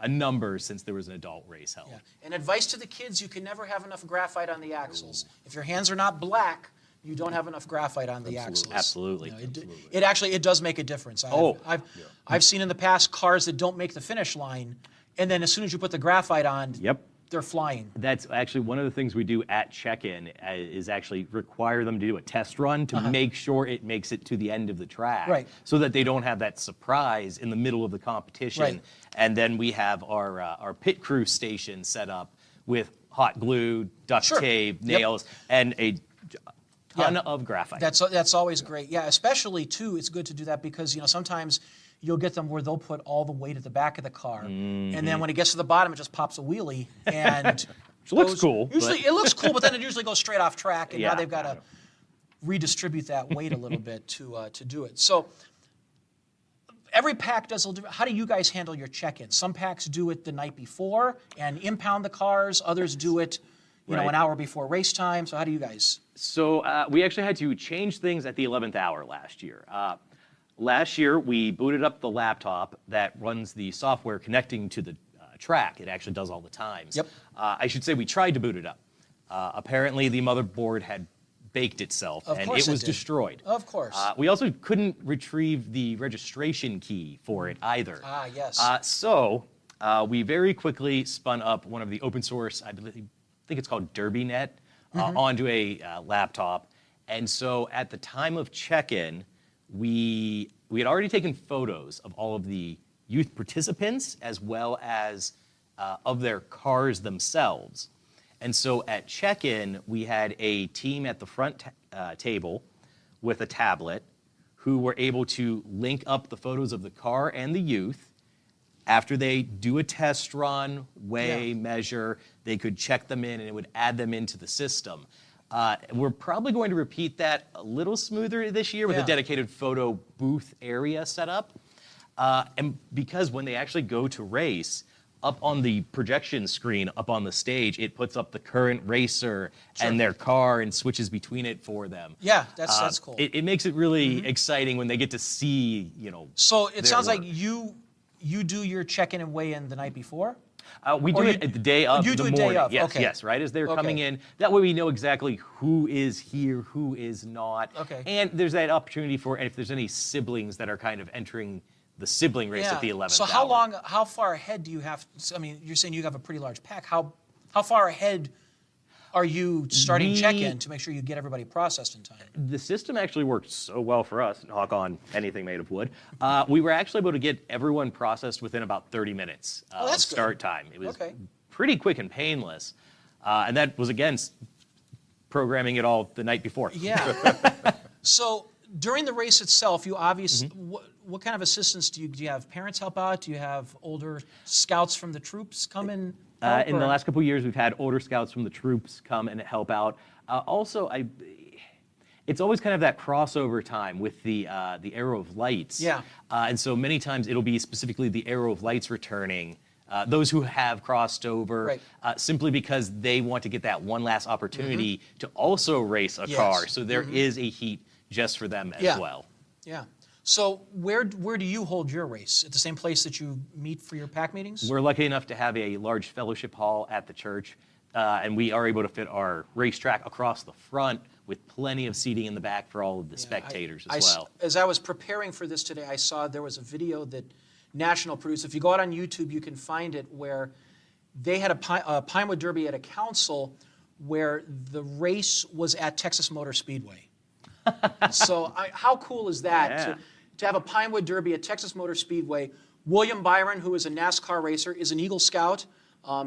a number since there was an adult race held. Yeah. And advice to the kids, you can never have enough graphite on the axles. If your hands are not black, you don't have enough graphite on the axles. Absolutely. You know, it actually does make a difference. I've seen in the past cars that don't make the finish line, and then as soon as you put the graphite on, Yep. they're flying. That's actually one of the things we do at check-in is actually require them to do a test run to make sure it makes it to the end of the track, Right. so that they don't have that surprise in the middle of the competition. Right. And then we have our pit crew station set up with hot glue, duct Sure. tape, Yep. nails, and a ton Yeah. of graphite. That's always great. Yeah, especially too, it's good to do that because sometimes you'll get them where they'll put all the weight at the back of the car, and then when it gets to the bottom, it just pops a wheelie and Which looks cool, Usually but- it looks cool, but then it usually goes straight off track, and now Yeah. they've got to redistribute that weight a little bit to do it. So every pack does a little different. How do you guys handle your check-in? Some packs do it the night before and impound the cars. Others do it, Right. an hour before race time. So how do you guys? So we actually had to change things at the 11th hour last year. Last year, we booted up the laptop that runs the software connecting to the track. It actually does all the times. Yep. I should say we tried to boot it up. Apparently, the motherboard had baked itself, Of and course it was it did. destroyed. Of course. We also couldn't retrieve the registration key for it either. Yes. So we very quickly spun up one of the open source, I think it's called DerbyNet, onto a laptop. And so at the time of check-in, we had already taken photos of all of the youth participants as well as of their cars themselves. And so at check-in, we had a team at the front table with a tablet who were able to link up the photos of the car and the youth. After they do a test run, weigh, measure, they could check them in and it would add them into the system. We're probably going to repeat that a little smoother this year with a dedicated photo booth area set up. And because when they actually go to race, up on the projection screen up on the stage, it puts up the current racer and their car and switches between it for them. Yeah, that's cool. It makes it really exciting when they get to see, So it their sounds like work. you do your check-in and weigh-in the night before? We do Or it the day of you the do a day morning. of, Yes, okay. yes, right as they're Okay. coming in. That way we know exactly who is here, who is not. Okay. And there's that opportunity for if there's any siblings that are kind of entering the sibling race at the 11th So how far ahead do you have, I mean, you're saying you have a pretty large pack. How far ahead are you starting check-in to make sure you get everybody processed in time? The system actually worked so well for us, knock on anything made of wood. We were actually able to get everyone processed within about 30 minutes of that's good. start time. It was Okay. pretty quick and painless. And that was, again, programming it all the night before. Yeah. So during the race itself, you obviously, Mm-hmm. what kind of assistance do you have? Parents help out? Do you have older scouts from the troops come in? help, In the or- last couple of years, we've had older scouts from the troops come and help out. Also, it's always kind of that crossover time with the Arrow of Lights. Yeah. And so many times it'll be specifically the Arrow of Lights returning. Those who have crossed over, Right. simply because they want to get that one last opportunity to also race a Yes. car. So there is a heat just for them as Yeah. well. Yeah. So where do you hold your race? At the same place that you meet for your pack meetings? We're lucky enough to have a large fellowship hall at the church, and we are able to fit our racetrack across the front with plenty of seating in the back for all of the spectators as well. As I was preparing for this today, I saw there was a video that National produced. If you go out on YouTube, you can find it, where they had a Pinewood Derby at a council where the race was at Texas Motor Speedway. So how cool is that Yeah. to have a Pinewood Derby at Texas Motor Speedway? William Byron, who is a NASCAR racer, is an Eagle Scout.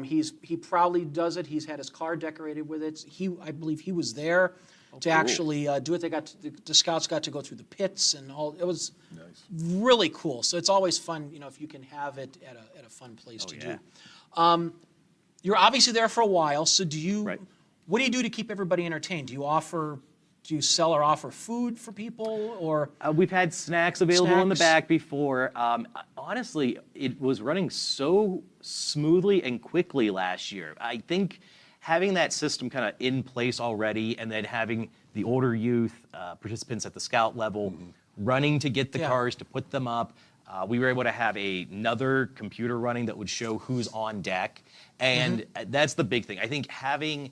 He proudly does it. He's had his car decorated with it. I believe he was there to actually do it. The Scouts got to go through the pits and all. It was really cool. So it's always fun, if you can have it at a fun place to yeah. do. You're obviously there for a while. So Right. what do you do to keep everybody entertained? Do you sell or offer food for people, or? We've had snacks available in the Snacks. back before. Honestly, it was running so smoothly and quickly last year. I think having that system kind of in place already, and then having the older youth participants at the scout level running to get the Yeah. cars to put them up. We were able to have another computer running that would show who's on deck, and that's the big thing. I think having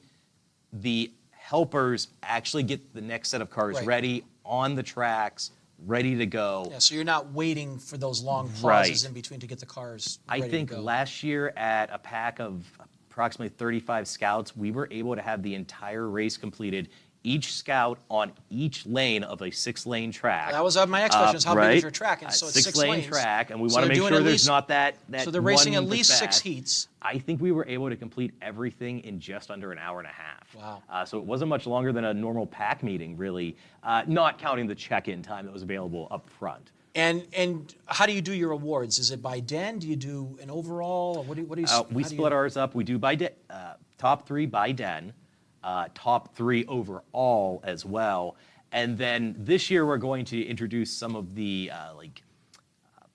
the helpers actually get the next set of cars Right. ready on the tracks, ready to go. Yeah, so you're not waiting for those long pauses Right. in between to get the cars I ready think to go. last year at a pack of approximately 35 scouts, we were able to have the entire race completed, each scout on each lane of a 6-lane track. That was my next question, is how big is your track? And so it's 6 6-lane lanes. track, and we So want to they're make doing sure at there's least- not that So they're racing one at least that's 6 bad. heats. I think we were able to complete everything in just under an hour and a half. Wow. So it wasn't much longer than a normal pack meeting, really, not counting the check-in time that was available up front. And how do you do your awards? Is it by den? Do you do an overall? Or what do you? We how do split ours up. We do by top 3 by den, top 3 overall as well. And then this year we're going to introduce some of the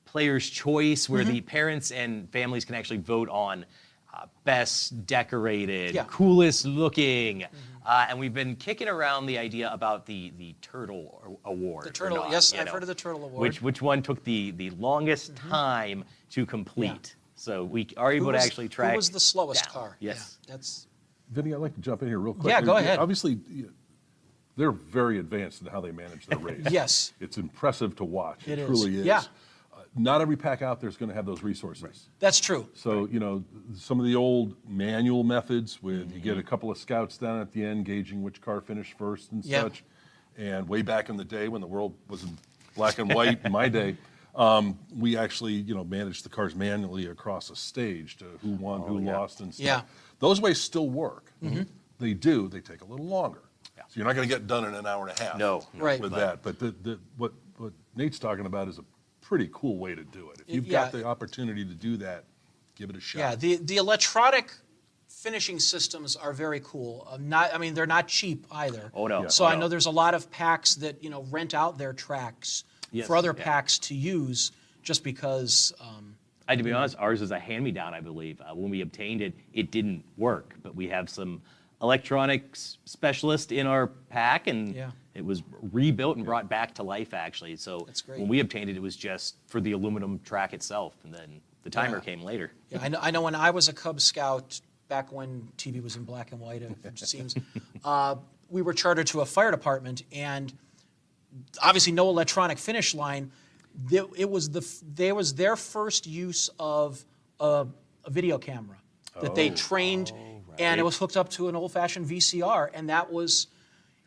players' choice, where the parents and families can actually vote on best decorated, Yeah. coolest looking. And we've been kicking around the idea about the turtle award. The or turtle, not, yes, you I've know, heard of the turtle award. Which one took the longest time to complete. So we are able to actually track. Who was the slowest down. car? Yes. Yeah, that's Vinny, I'd like to jump in here real quick. Yeah, go ahead. Obviously, they're very advanced in how they manage their race. Yes. It's impressive to watch. It is. Truly is. Yeah. Not every pack out there is going to have those resources. that's true. So, some of the old manual methods with you get a couple of scouts down at the end gauging which car finished first and Yeah. such. And way back in the day when the world was in black and white, in my day, we actually, managed the cars manually across a stage to who won, who lost, and stuff. Yeah. Those ways still work. They do. They take a little longer. So you're not going to get done in an hour and a half. No. Right. With that, but what Nate's talking about is a pretty cool way to do it. If you've Yeah. got the opportunity to do that, give it a shot. Yeah, the electronic finishing systems are very cool. They're not cheap either. Oh, no. So Oh, I no. know there's a lot of packs that rent out their tracks Yes, for other yeah. packs to use, just because To be honest, ours is a hand-me-down, I believe. When we obtained it, it didn't work, but we have some electronics specialist in our pack, and it was rebuilt and brought back to life, actually. So That's great. when we obtained it, it was just for the aluminum track itself, and then the timer came later. Yeah, I know when I was a Cub Scout, back when TV was in black and white, it seems, we were chartered to a fire department, and obviously no electronic finish line. There was their first use of a video camera that they trained, and it was hooked up to an old-fashioned VCR, and that was,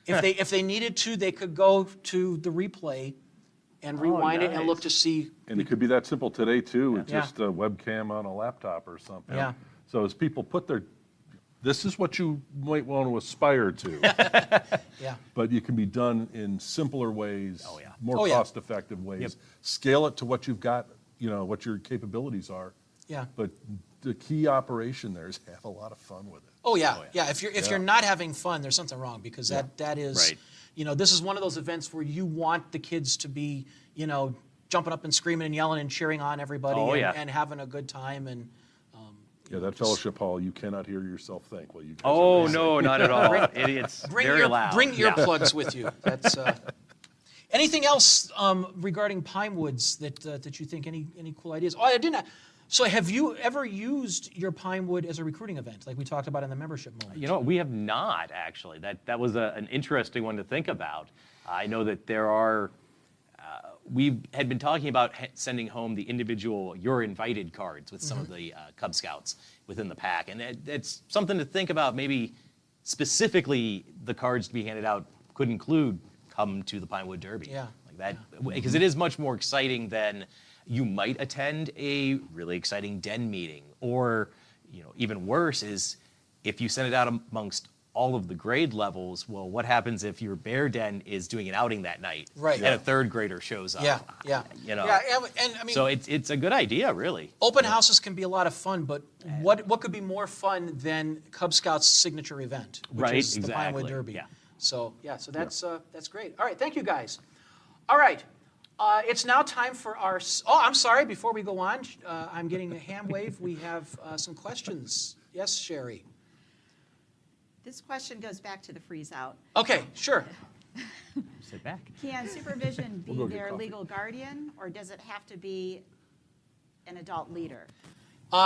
if they needed to, they could go to the replay and rewind it and look to see. And it could be that simple today too, with Yeah. just a webcam on a laptop or something. Yeah. So as people put this is what you might want to aspire to. Yeah. But it can be done in simpler ways, more Oh, yeah. cost-effective ways. Scale it to what you've got, what your capabilities are. Yeah. But the key operation there is have a lot of fun with it. Oh yeah, yeah. If you're not having fun, there's something wrong, because that is, Right. This is one of those events where you want the kids to be, jumping up and screaming and yelling and cheering on everybody and having a good time. And Yeah, that fellowship hall, you cannot hear yourself think while you guys Oh, are racing. no, not at all. It's very loud. Bring Yeah. earplugs with you. That's anything else regarding Pinewoods that you think any cool ideas? Oh, I didn't. So have you ever used your Pinewood as a recruiting event, like we talked about in the membership moment? We have not, actually. That was an interesting one to think about. I know that there are, we had been talking about sending home the individual "You're Invited" cards with some of the Cub Scouts within the pack. And it's something to think about. Maybe specifically the cards to be handed out could include "Come to the Pinewood Derby." Yeah. Like that, because it is much more exciting than you might attend a really exciting den meeting. Or, even worse is if you send it out amongst all of the grade levels, well, what happens if your bear den is doing an outing that night? Right. And a third grader shows up? Yeah. Yeah, and I mean, So it's a good idea, really. open houses can be a lot of fun, but what could be more fun than Cub Scouts' signature event, which Right, is the Pinewood exactly. Derby? Yeah. So that's great. All right, thank you guys. All right, it's now time for our. Oh, I'm sorry. Before we go on, I'm getting a hand wave. We have some questions. Yes, Sherry. This question goes back to the freeze out. Okay, sure. Sit back. Can supervision be We'll go get their coffee. legal guardian, or does it have to be an adult leader?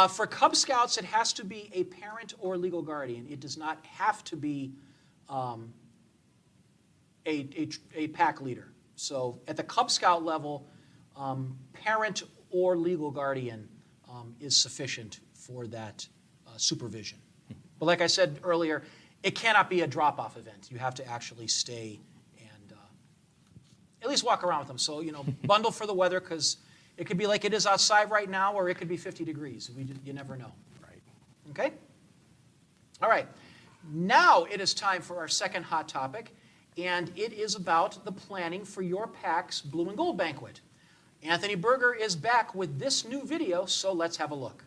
For Cub Scouts, it has to be a parent or legal guardian. It does not have to be a pack leader. So at the Cub Scout level, parent or legal guardian is sufficient for that supervision. But like I said earlier, it cannot be a drop-off event. You have to actually stay and at least walk around with them. So, bundle for the weather, because it could be like it is outside right now, or it could be 50 degrees. You never know. Right. Okay? All right. Now it is time for our second hot topic, and it is about the planning for your PAC's Blue and Gold Banquet. Anthony Berger is back with this new video, so let's have a look.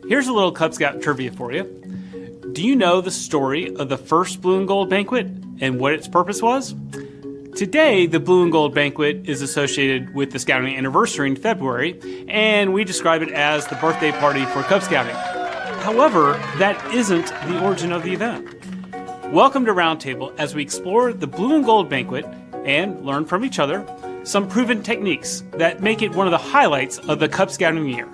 Here's a little Cub Scout trivia for you. Do you know the story of the first Blue and Gold Banquet and what its purpose was? Today, the Blue and Gold Banquet is associated with the Scouting anniversary in February, and we describe it as the birthday party for Cub Scouting. However, that isn't the origin of the event. Welcome to Roundtable as we explore the Blue and Gold Banquet and learn from each other some proven techniques that make it one of the highlights of the Cub Scouting year.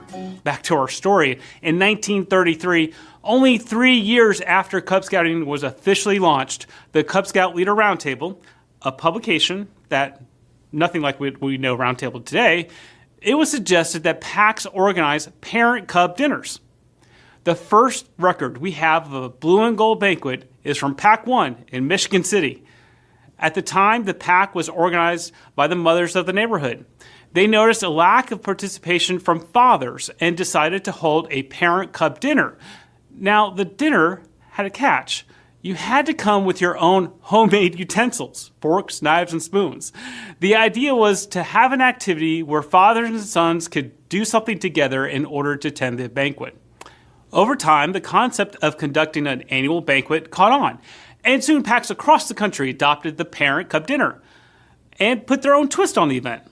Back to our story, in 1933, only 3 years after Cub Scouting was officially launched, the Cub Scout Leader Roundtable, a publication that nothing like we know Roundtable today, it was suggested that PACs organize parent Cub dinners. The first record we have of a Blue and Gold Banquet is from PAC 1 in Michigan City. At the time, the PAC was organized by the mothers of the neighborhood. They noticed a lack of participation from fathers and decided to hold a parent Cub dinner. Now, the dinner had a catch. You had to come with your own homemade utensils, forks, knives, and spoons. The idea was to have an activity where fathers and sons could do something together in order to attend the banquet. Over time, the concept of conducting an annual banquet caught on, And soon PACs across the country adopted the parent Cub dinner and put their own twist on the event.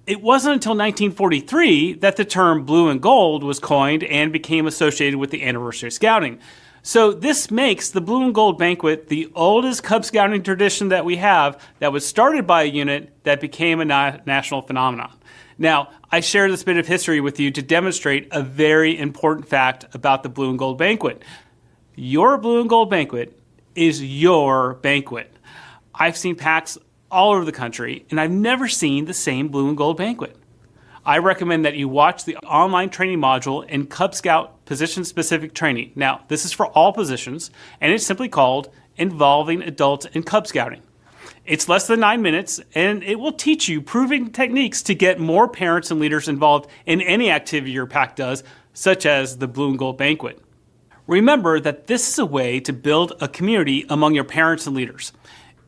It wasn't until 1943 that the term blue and gold was coined and became associated with the anniversary of Scouting. So this makes the Blue and Gold Banquet the oldest Cub Scouting tradition that we have that was started by a unit that became a national phenomenon. Now, I share this bit of history with you to demonstrate a very important fact about the Blue and Gold Banquet. Your Blue and Gold Banquet is your banquet. I've seen PACs all over the country, and I've never seen the same Blue and Gold Banquet. I recommend that you watch the online training module in Cub Scout position-specific training. Now, this is for all positions, and it's simply called Involving Adults in Cub Scouting. It's less than 9 minutes, and it will teach you proven techniques to get more parents and leaders involved in any activity your PAC does, such as the Blue and Gold Banquet. Remember that this is a way to build a community among your parents and leaders.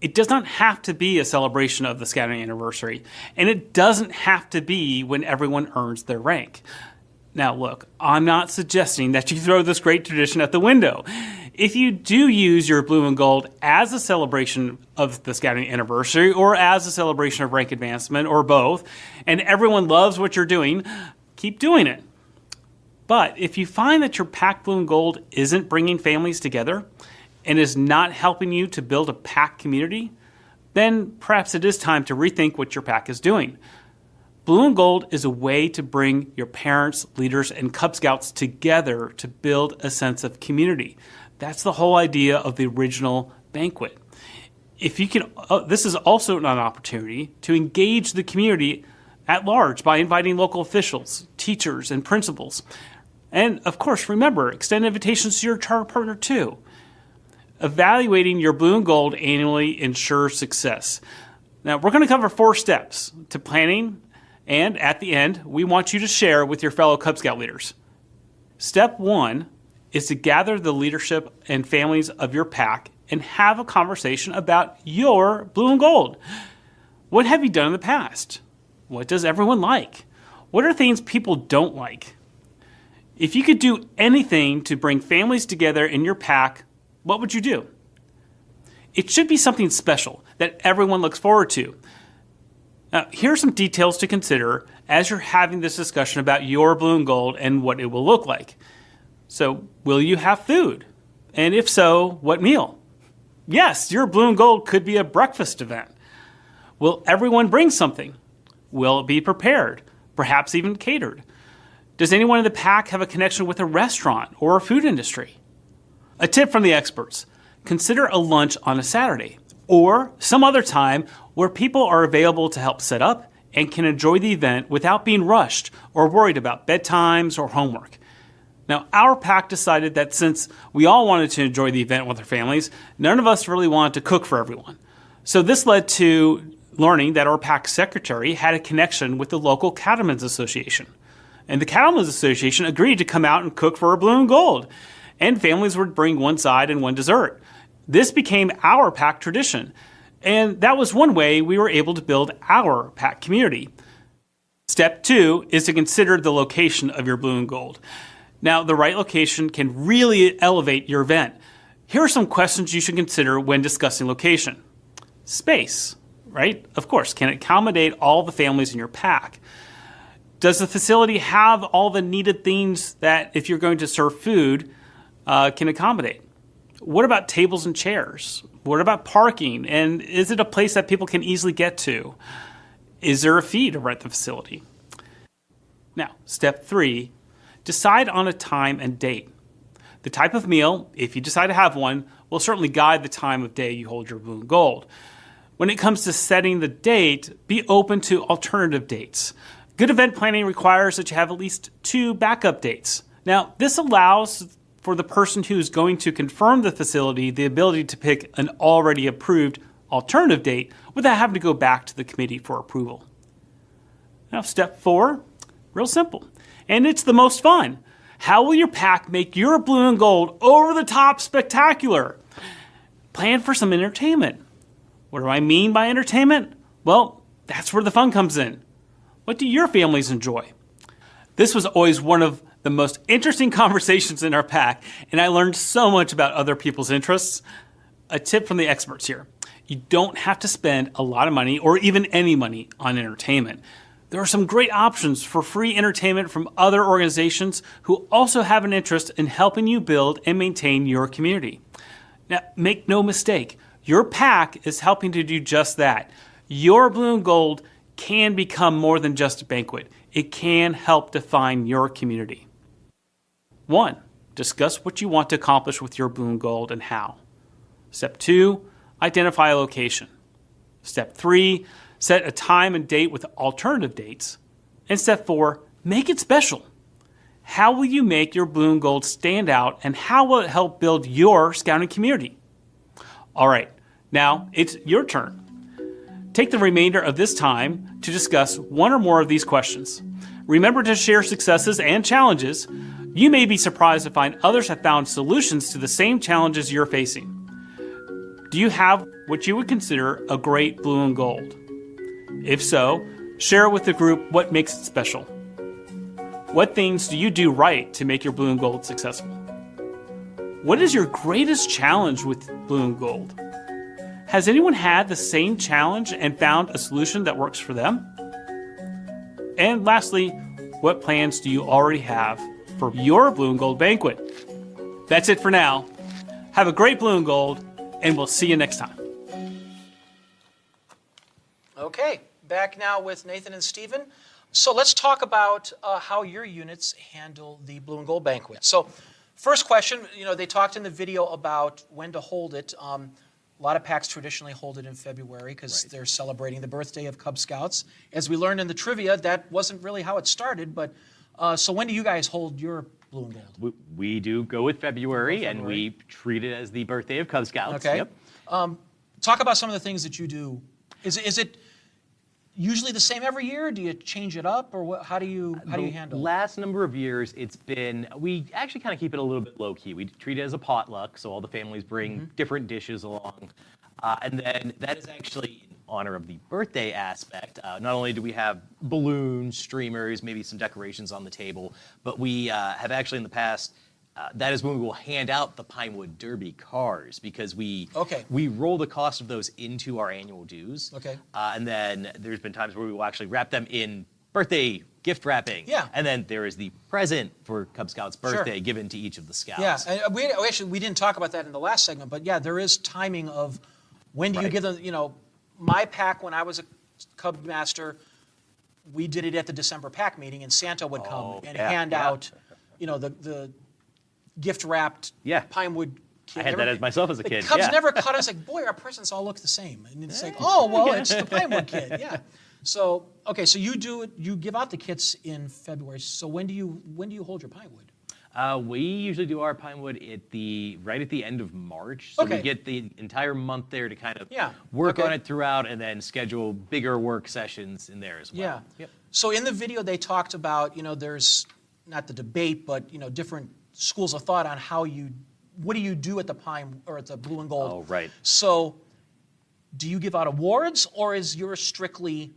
It does not have to be a celebration of the Scouting anniversary, and it doesn't have to be when everyone earns their rank. Now look, I'm not suggesting that you throw this great tradition out the window. If you do use your Blue and Gold as a celebration of the Scouting anniversary or as a celebration of rank advancement or both, and everyone loves what you're doing, keep doing it. But if you find that your PAC Blue and Gold isn't bringing families together, and is not helping you to build a PAC community, then perhaps it is time to rethink what your PAC is doing. Blue and Gold is a way to bring your parents, leaders, and Cub Scouts together to build a sense of community. That's the whole idea of the original banquet. If you can, this is also an opportunity to engage the community at large by inviting local officials, teachers, and principals. And of course, remember, extend invitations to your charter partner too. Evaluating your Blue and Gold annually ensures success. Now, we're going to cover 4 steps to planning, and at the end, we want you to share with your fellow Cub Scout leaders. Step 1 is to gather the leadership and families of your PAC and have a conversation about your Blue and Gold. What have you done in the past? What does everyone like? What are things people don't like? If you could do anything to bring families together in your PAC, what would you do? It should be something special that everyone looks forward to. Now, here are some details to consider as you're having this discussion about your Blue and Gold and what it will look like. So, will you have food? And if so, what meal? Yes, your Blue and Gold could be a breakfast event. Will everyone bring something? Will it be prepared? Perhaps even catered? Does anyone in the PAC have a connection with a restaurant or a food industry? A tip from the experts, consider a lunch on a Saturday or some other time where people are available to help set up and can enjoy the event without being rushed or worried about bedtimes or homework. Now, our PAC decided that since we all wanted to enjoy the event with our families, none of us really wanted to cook for everyone. So this led to learning that our PAC secretary had a connection with the local Cattlemen's Association. And the Cattlemen's Association agreed to come out and cook for our Blue and Gold. And families would bring one side and one dessert. This became our PAC tradition, and that was one way we were able to build our PAC community. Step 2 is to consider the location of your Blue and Gold. Now, the right location can really elevate your event. Here are some questions you should consider when discussing location. Space, right? Of course, can it accommodate all the families in your PAC? Does the facility have all the needed things that if you're going to serve food, can accommodate? What about tables and chairs? What about parking? And is it a place that people can easily get to? Is there a fee to rent the facility? Now, step 3, decide on a time and date. The type of meal, if you decide to have one, will certainly guide the time of day you hold your Blue and Gold. When it comes to setting the date, be open to alternative dates. Good event planning requires that you have at least 2 backup dates. Now, this allows for the person who's going to confirm the facility the ability to pick an already approved alternative date without having to go back to the committee for approval. Now, step 4, real simple, and it's the most fun. How will your PAC make your Blue and Gold over-the-top spectacular? Plan for some entertainment. What do I mean by entertainment? Well, that's where the fun comes in. What do your families enjoy? This was always one of the most interesting conversations in our PAC, and I learned so much about other people's interests. a tip from the experts here. You don't have to spend a lot of money or even any money on entertainment. There are some great options for free entertainment from other organizations who also have an interest in helping you build and maintain your community. Now, make no mistake, your PAC is helping to do just that. Your Blue and Gold can become more than just a banquet. It can help define your community. 1. Discuss what you want to accomplish with your Blue and Gold and how. Step 2. Identify a location. Step 3. Set a time and date with alternative dates. And step 4. Make it special. How will you make your Blue and Gold stand out, and how will it help build your scouting community? All right, now it's your turn. Take the remainder of this time to discuss one or more of these questions. Remember to share successes and challenges. You may be surprised to find others have found solutions to the same challenges you're facing. Do you have what you would consider a great Blue and Gold? If so, share with the group what makes it special. What things do you do right to make your Blue and Gold successful? What is your greatest challenge with Blue and Gold? Has anyone had the same challenge and found a solution that works for them? And lastly, what plans do you already have for your Blue and Gold banquet? That's it for now. Have a great Blue and Gold, and we'll see you next time. Okay, back now with Nathan and Stephen. So let's talk about how your units handle the Blue and Gold banquet. So first question, they talked in the video about when to hold it. A lot of PACs traditionally hold it in February because they're celebrating the birthday of Cub Scouts. As we learned in the trivia, that wasn't really how it started, but so when do you guys hold your Blue and Gold? We do go with February, and we treat it as the birthday of Cub Scouts. Okay. Yep. Talk about some of the things that you do. Is it usually the same every year? Do you change it up, or how do you handle it? Last number of years, we actually kind of keep it a little bit low key. We treat it as a potluck, so all the families bring different dishes along. And then that is actually in honor of the birthday aspect. Not only do we have balloons, streamers, maybe some decorations on the table, but we have actually in the past, that is when we will hand out the Pinewood Derby cars, because we roll the cost of those into our annual dues. Okay. And then there's been times where we will actually wrap them in birthday gift wrapping. Yeah. And then there is the present for Cub Scouts' birthday given to each of the scouts. Yeah, and we didn't talk about that in the last segment, but yeah, there is timing of when do you give them, my PAC when I was a Cub Master, we did it at the December PAC meeting, and Santa would come and hand out, the gift-wrapped Pinewood kit. I had that as myself as a kid. Cubs never caught us like, boy, our presents all look the same. And it's like, oh, well, it's the Pinewood kit, yeah. So, okay, so you give out the kits in February. So when do you hold your Pinewood? We usually do our Pinewood right at the end of March. So we get the entire month there to kind of work on it throughout, and then schedule bigger work sessions in there as well. Yeah. Yep. So in the video they talked about, there's not the debate, but different schools of thought on what do you do at the at the Blue and Gold? Oh, right. So do you give out awards, or is yours strictly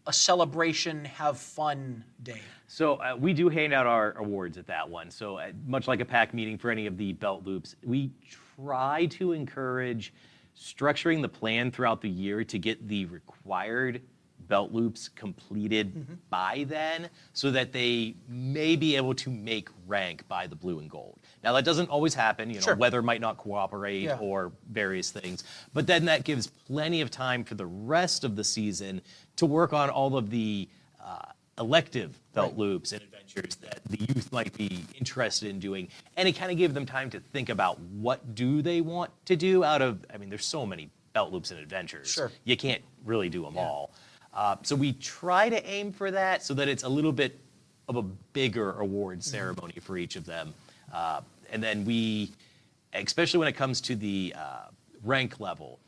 a celebration, have fun day? So we do hand out our awards at that one. So much like a PAC meeting for any of the belt loops, we try to encourage structuring the plan throughout the year to get the required belt loops completed by then, so that they may be able to make rank by the Blue and Gold. Now that doesn't always happen, weather might not cooperate or various things, but then that gives plenty of time for the rest of the season to work on all of the elective belt loops and adventures that the youth might be interested in doing, and it kind of gave them time to think about what do they want to do there's so many belt loops and adventures. Sure. You can't really do them all. So we try to aim for that so that it's a little bit of a bigger award ceremony for each of them. And then we, especially when it comes to the rank level,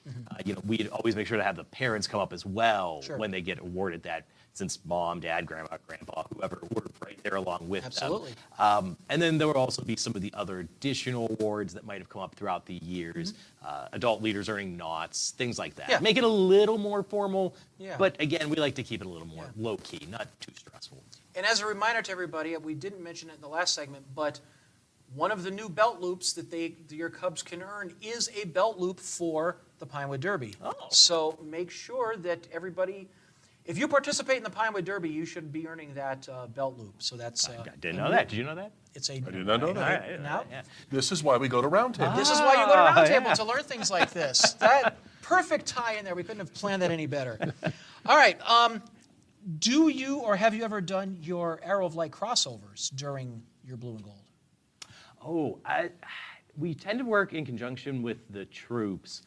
we always make sure to have the parents come up as well when they get awarded that, since mom, dad, grandma, grandpa, whoever, were right there along with them. And then there will also be some of the other additional awards that might have come up throughout the years. Adult leaders earning knots, things like that. Yeah. Make it a little more formal, but again, we like to keep it a little more low-key, not too stressful. And as a reminder to everybody, we didn't mention it in the last segment, but one of the new belt loops that your Cubs can earn is a belt loop for the Pinewood Derby. Oh. So make sure that everybody, if you participate in the Pinewood Derby, you should be earning that belt loop. So that's. I didn't know that. Did you know that? It's a. I did not know that. All right, Now, yeah. This is why we go to Roundtable. this is why you go to Roundtable, yeah. to learn things like this. That perfect tie in there. We couldn't have planned that any better. All right. Do you or have you ever done your Arrow of Light crossovers during your blue and gold? Oh, we tend to work in conjunction with the troops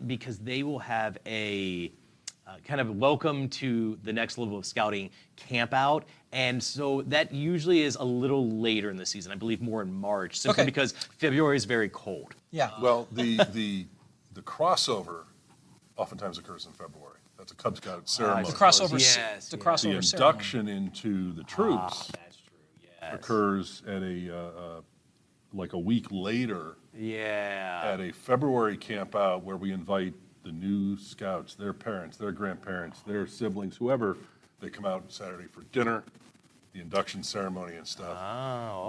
because they will have a kind of welcome to the next level of scouting camp out. And so that usually is a little later in the season, I believe more in March, simply Okay. because February is very cold. Yeah. Well, the crossover oftentimes occurs in February. That's a Cub Scout ceremony. The crossover. Yes, The yes. crossover The ceremony. induction into the troops That's true, yes. occurs at like a week later Yeah. at a February camp out where we invite the new scouts, their parents, their grandparents, their siblings, whoever. They come out Saturday for dinner, the induction ceremony and stuff. Oh,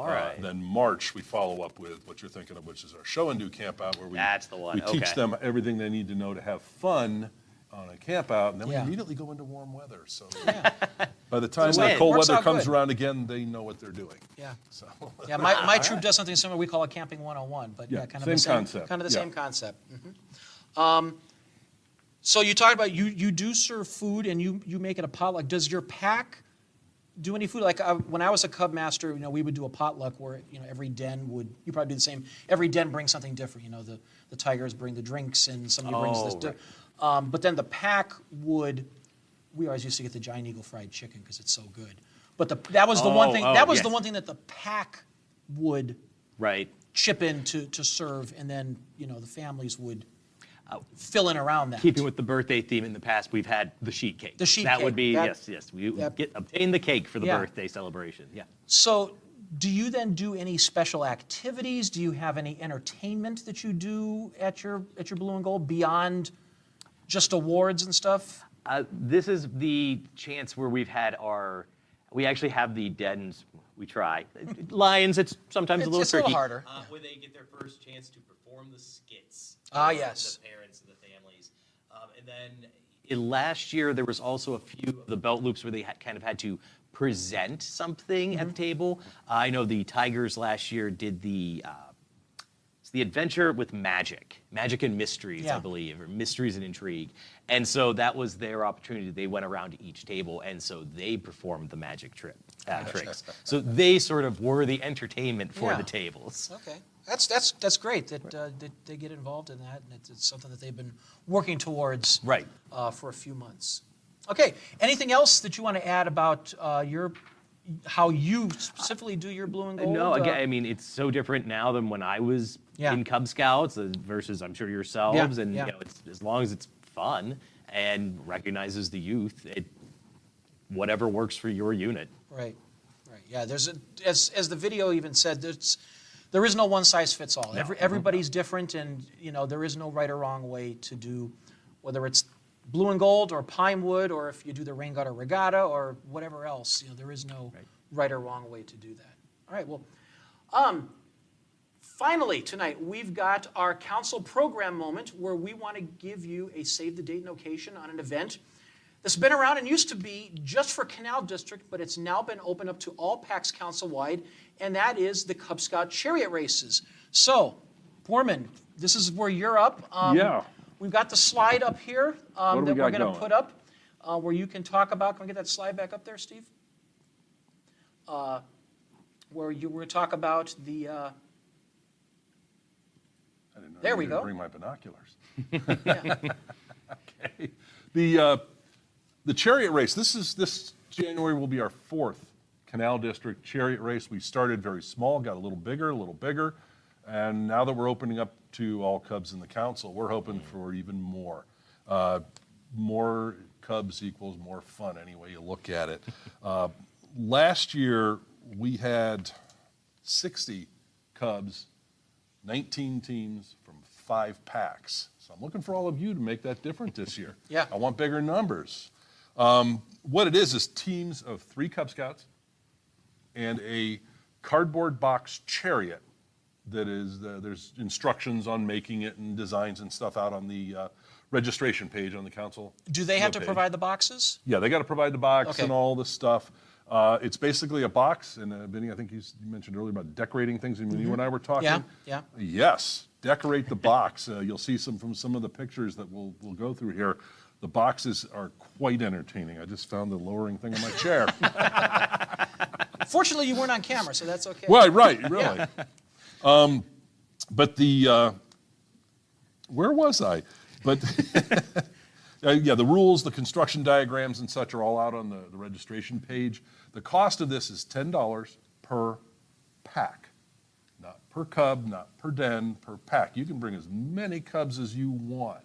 all right. Then March, we follow up with what you're thinking of, which is our show and do camp out, where we That's the one, we teach okay. them everything they need to know to have fun on a camp out, and then Yeah. we immediately go into warm weather. So by the time It's a the win. cold Works weather out comes good. around again, they know what they're doing. Yeah. So Yeah, my troop does something similar. We call it Camping 101, but yeah, Yeah, kind of same the same concept. Kind of the Yeah. same concept. So you talked about you do serve food and you make it a potluck. Does your pack do any food? Like when I was a Cub master, we would do a potluck where every den would. You probably do the same. Every den brings something different. The Tigers bring the drinks and somebody brings this. right. But then the pack would. We always used to get the Giant Eagle fried chicken because it's so good. But that was the one thing. That was the yes. one thing that the pack would Right. chip in to serve, and then the families would fill in around that. Keeping with the birthday theme in the past, we've had the sheet cake. The sheet that cake, would be, that- yes. We that- obtain the cake for the Yeah. birthday celebration. Yeah. So, do you then do any special activities? Do you have any entertainment that you do at your blue and gold beyond just awards and stuff? This is the chance where we actually have the dens. We try. Lions, it's sometimes a little It's a little tricky. harder. Where they get their first chance to perform the skits. Yes. The parents and the families. And then last year, there was also a few of the belt loops where they kind of had to present something at the table. I know the Tigers last year did the adventure with magic and mysteries, Yeah. I believe, or mysteries and intrigue. And so that was their opportunity. They went around to each table, and so they performed the magic tricks. So they sort of were the entertainment for Yeah. the tables. Okay, that's great that they get involved in that, and it's something that they've been working towards Right. For a few months. Okay, anything else that you want to add about how you specifically do your blue and gold? No, again, I mean, it's so different now than when I was Yeah. in Cub Scouts versus, I'm sure, yourselves. Yeah, And yeah. it's, as long as it's fun and recognizes the youth, whatever works for your unit. Right. Yeah. There's as the video even said, there is no one size fits all. Everybody's different, and there is no right or wrong way to do, whether it's blue and gold or Pinewood, or if you do the rain gutter regatta or whatever else. There is no right or wrong way to do that. All right. Well, finally tonight we've got our council program moment where we want to give you a save the date and location on an event that's been around and used to be just for Canal District, but it's now been opened up to all PACs council-wide, and that is the Cub Scout chariot races. So, Borman, this is where you're up. Yeah. We've got the slide up here What do that we we're got going to going? put up where you can talk about, can we get that slide back up there, Steve? Where you were talk about the, I didn't know There I we needed to go. bring my binoculars. yeah. Okay. The chariot race, this January will be our 4th Canal District chariot race. We started very small, got a little bigger, and now that we're opening up to all Cubs in the council, we're hoping for even more. More Cubs equals more fun, any way you look at it. Last year, we had 60 Cubs, 19 teams from 5 PACs. So I'm looking for all of you to make that different this year. Yeah. I want bigger numbers. What it is teams of 3 Cub Scouts and a cardboard box chariot that is, there's instructions on making it and designs and stuff out on the registration page on the council. Do they have to webpage. provide the boxes? Yeah, they got to provide the box Okay. and all the stuff. It's basically a box, and Vinny, I think you mentioned earlier about decorating things, and when you and I were talking. Yeah. Yes, decorate the box. You'll see from some of the pictures that we'll go through here. The boxes are quite entertaining. I just found the lowering thing on my chair. Fortunately, you weren't on camera, so that's okay. Well, right, really. But where was I? But yeah, the rules, the construction diagrams and such are all out on the registration page. The cost of this is $10 per pack. Not per cub, not per den, per pack. You can bring as many cubs as you want.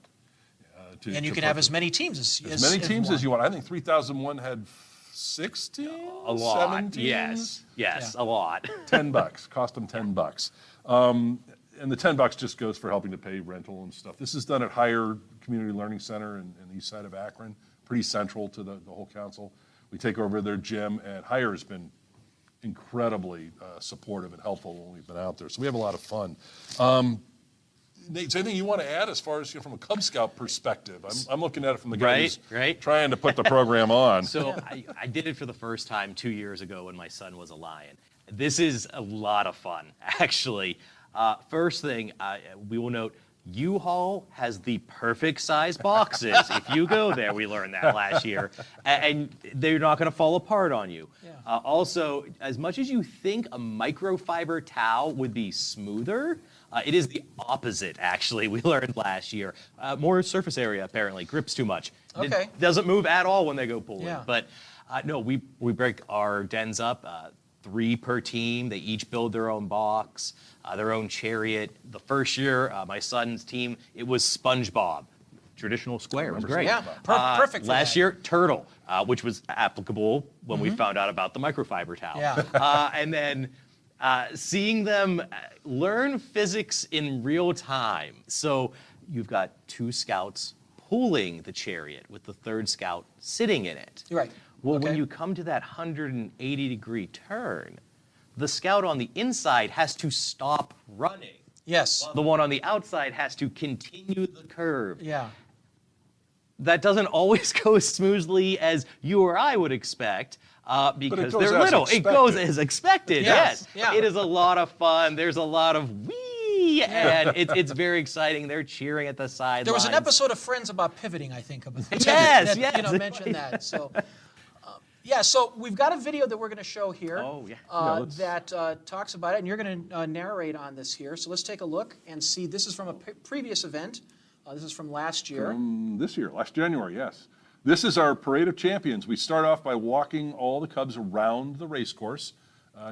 And you can have as many teams as many teams as you want. I think 3001 had 16, A lot. 17? Yes, Yeah. a lot. $10, cost them $10. And the $10 just goes for helping to pay rental and stuff. This is done at Higher Community Learning Center in the east side of Akron, pretty central to the whole council. We take over their gym, and Higher has been incredibly supportive and helpful when we've been out there. So we have a lot of fun. Nate, is there anything you want to add as far as from a Cub Scout perspective? I'm looking at it from the guy who's Right. trying to put the program on. So I did it for the first time 2 years ago when my son was a lion. This is a lot of fun, actually. First thing, we will note, U-Haul has the perfect size boxes. If you go there, we learned that last year, and they're not going to fall apart on you. Yeah. Also, as much as you think a microfiber towel would be smoother, it is the opposite, actually, we learned last year. More surface area, apparently, grips too much. Okay. It doesn't move at all when they go pulling. Yeah. But no, we break our dens up, 3 per team. They each build their own box, their own chariot. The first year, my son's team, it was SpongeBob. Traditional square, it was great. Yeah, perfect for Last that. year, Turtle, which was applicable when we found out about the microfiber towel. Yeah. And then seeing them learn physics in real time. So you've got 2 scouts pulling the chariot with the 3rd scout sitting in it. Right. Well, Okay. when you come to that 180-degree turn, the scout on the inside has to stop running. Yes. While the one on the outside has to continue the curve. Yeah. That doesn't always go as smoothly as you or I would expect because goes they're as little. It goes expected. as expected, Yes, yes. yeah. It is a lot of fun. There's a lot of wee, and it's very exciting. They're cheering at the sidelines. There was an episode of Friends about pivoting, I think. Yes, that, yes, You know, mentioned that. So, yeah. So we've got a video that we're going to show here. Oh, yeah. That talks about it, and you're going to narrate on this here. So let's take a look and see. This is from a previous event. This is from last year. This year, last January, yes. This is our Parade of Champions. We start off by walking all the Cubs around the race course.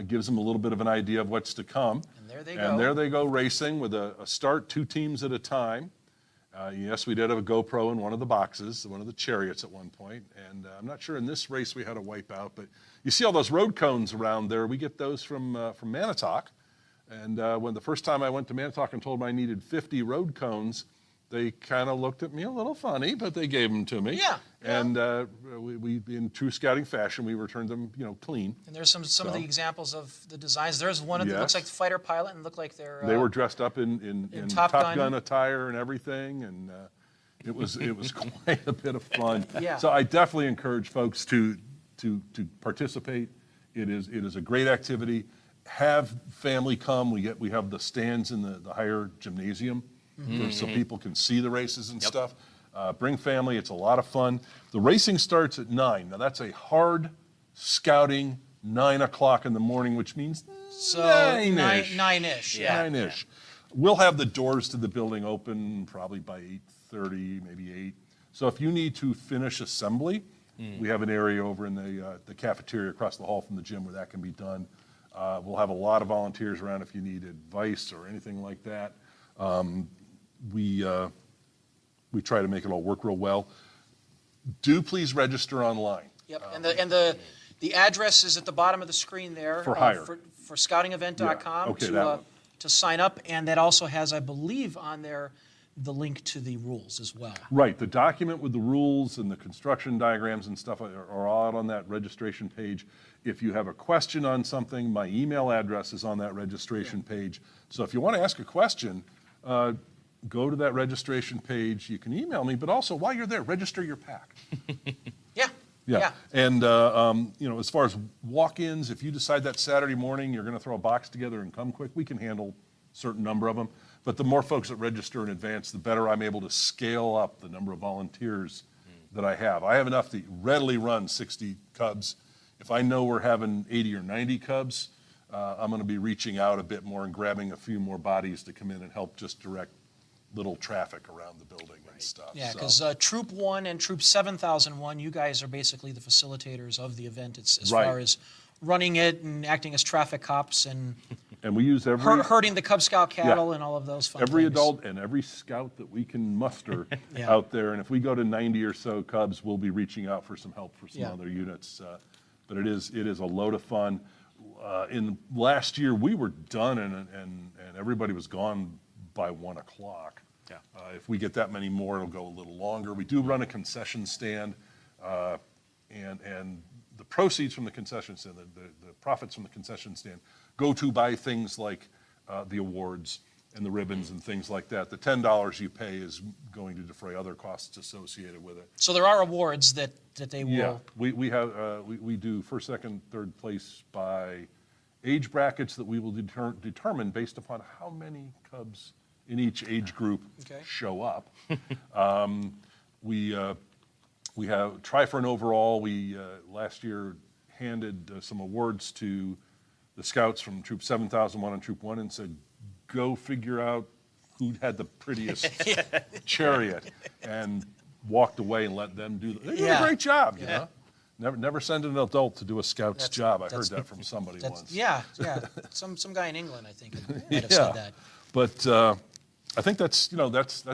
Gives them a little bit of an idea of what's to come. And there they And go. there they go racing with a start 2 teams at a time. Yes, we did have a GoPro in one of the boxes, one of the chariots at one point. And I'm not sure in this race we had a wipeout, but you see all those road cones around there. We get those from Manitowoc. And when the first time I went to Manitowoc and told them I needed 50 road cones, they kind of looked at me a little funny, but they gave them to me. Yeah, yeah. And we, in true scouting fashion, we returned them, clean. And there's some of the examples of the designs. There's one that looks Yes. like the fighter pilot and look like they're. They were dressed up in Top Top Gun. Gun attire and everything, and it was quite a bit of fun. Yeah. So I definitely encourage folks to participate. It is a great activity. Have family come. We have the stands in the higher gymnasium, so people can see the races and stuff. Bring family. It's a lot of fun. The racing starts at 9. Now that's a hard scouting 9 o'clock in the morning, which means So 9-ish. 9-ish. Yeah. 9-ish. We'll have the doors to the building open probably by 8:30, maybe 8. So if you need to finish assembly, we have an area over in the cafeteria across the hall from the gym where that can be done. We'll have a lot of volunteers around if you need advice or anything like that. We try to make it all work real well. Do please register online. Yep. And the address is at the bottom of the screen there. For hire. For scoutingevent.com Yeah, okay, that one. to sign up. And that also has, I believe, on there the link to the rules as well. Right, the document with the rules and the construction diagrams and stuff are all out on that registration page. If you have a question on something, my email address is on that registration page. So if you want to ask a question, go to that registration page. You can email me, but also while you're there, register your pack. Yeah. Yeah, and as far as walk-ins, if you decide that Saturday morning you're going to throw a box together and come quick, we can handle a certain number of them. But the more folks that register in advance, the better I'm able to scale up the number of volunteers that I have. I have enough to readily run 60 Cubs. If I know we're having 80 or 90 Cubs, I'm going to be reaching out a bit more and grabbing a few more bodies to come in and help just direct little traffic around the building and stuff. Yeah, So- because Troop 1 and Troop 7001, you guys are basically the facilitators of the event as Right. far as running it and acting as traffic cops and And we use every. herding the Cub Scout cattle and all of those fun Every things. adult and every scout that we can muster Yeah. out there, and if we go to 90 or so Cubs, we'll be reaching out for some help for some Yeah. other units. But it is a load of fun. In last year, we were done and everybody was gone by 1 o'clock. Yeah. If we get that many more, it'll go a little longer. We do run a concession stand, and the proceeds from the concession stand, the profits from the concession stand, go to buy things like the awards and the ribbons and things like that. The $10 you pay is going to defray other costs associated with it. So there are awards that they will. Yeah, we do first, second, third place by age brackets that we will determine based upon how many Cubs in each age group Okay. show up. We have try for an overall. We last year handed some awards to the scouts from Troop 7001 and Troop 1 and said, go figure out who had the prettiest chariot, and walked away and let them do it. They did a great job, you know. Never send an adult to do a scout's job. I heard that from somebody once. Yeah. Some guy in England, I think, might have said that. But I think that's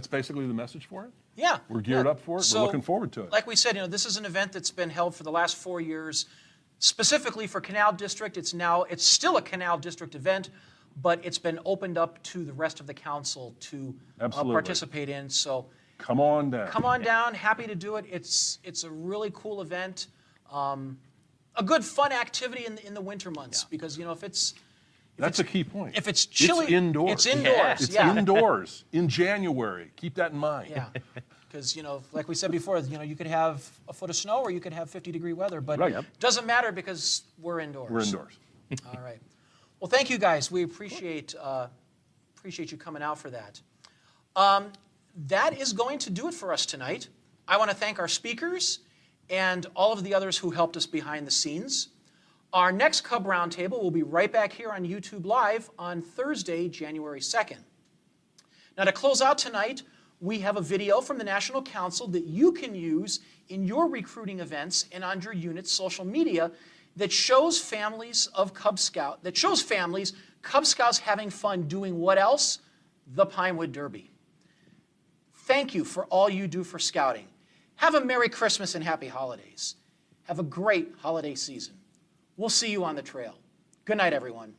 basically the message for it. Yeah. We're geared up for it. So, We're looking forward to it. Like we said, this is an event that's been held for the last 4 years, specifically for Canal District. It's still a Canal District event, but it's been opened up to the rest of the council to Absolutely. participate in. So Come on down. come on down. Happy to do it. It's a really cool event. A good fun activity in the winter months because if it's That's a key point. if it's chilly, it's indoors. It's indoors. It's yeah. indoors in January. Keep that in mind. Yeah, because like we said before, you could have a foot of snow or you could have 50-degree weather, but Right. it doesn't matter because we're indoors. We're indoors. All right. Well, thank you guys. We appreciate you coming out for that. That is going to do it for us tonight. I want to thank our speakers and all of the others who helped us behind the scenes. Our next Cub Roundtable will be right back here on YouTube Live on Thursday, January 2nd. Now, to close out tonight, we have a video from the National Council that you can use in your recruiting events and on your unit's social media that shows families Cub Scouts having fun doing what else? The Pinewood Derby. Thank you for all you do for Scouting. Have a Merry Christmas and Happy Holidays. Have a great holiday season. We'll see you on the trail. Good night, everyone.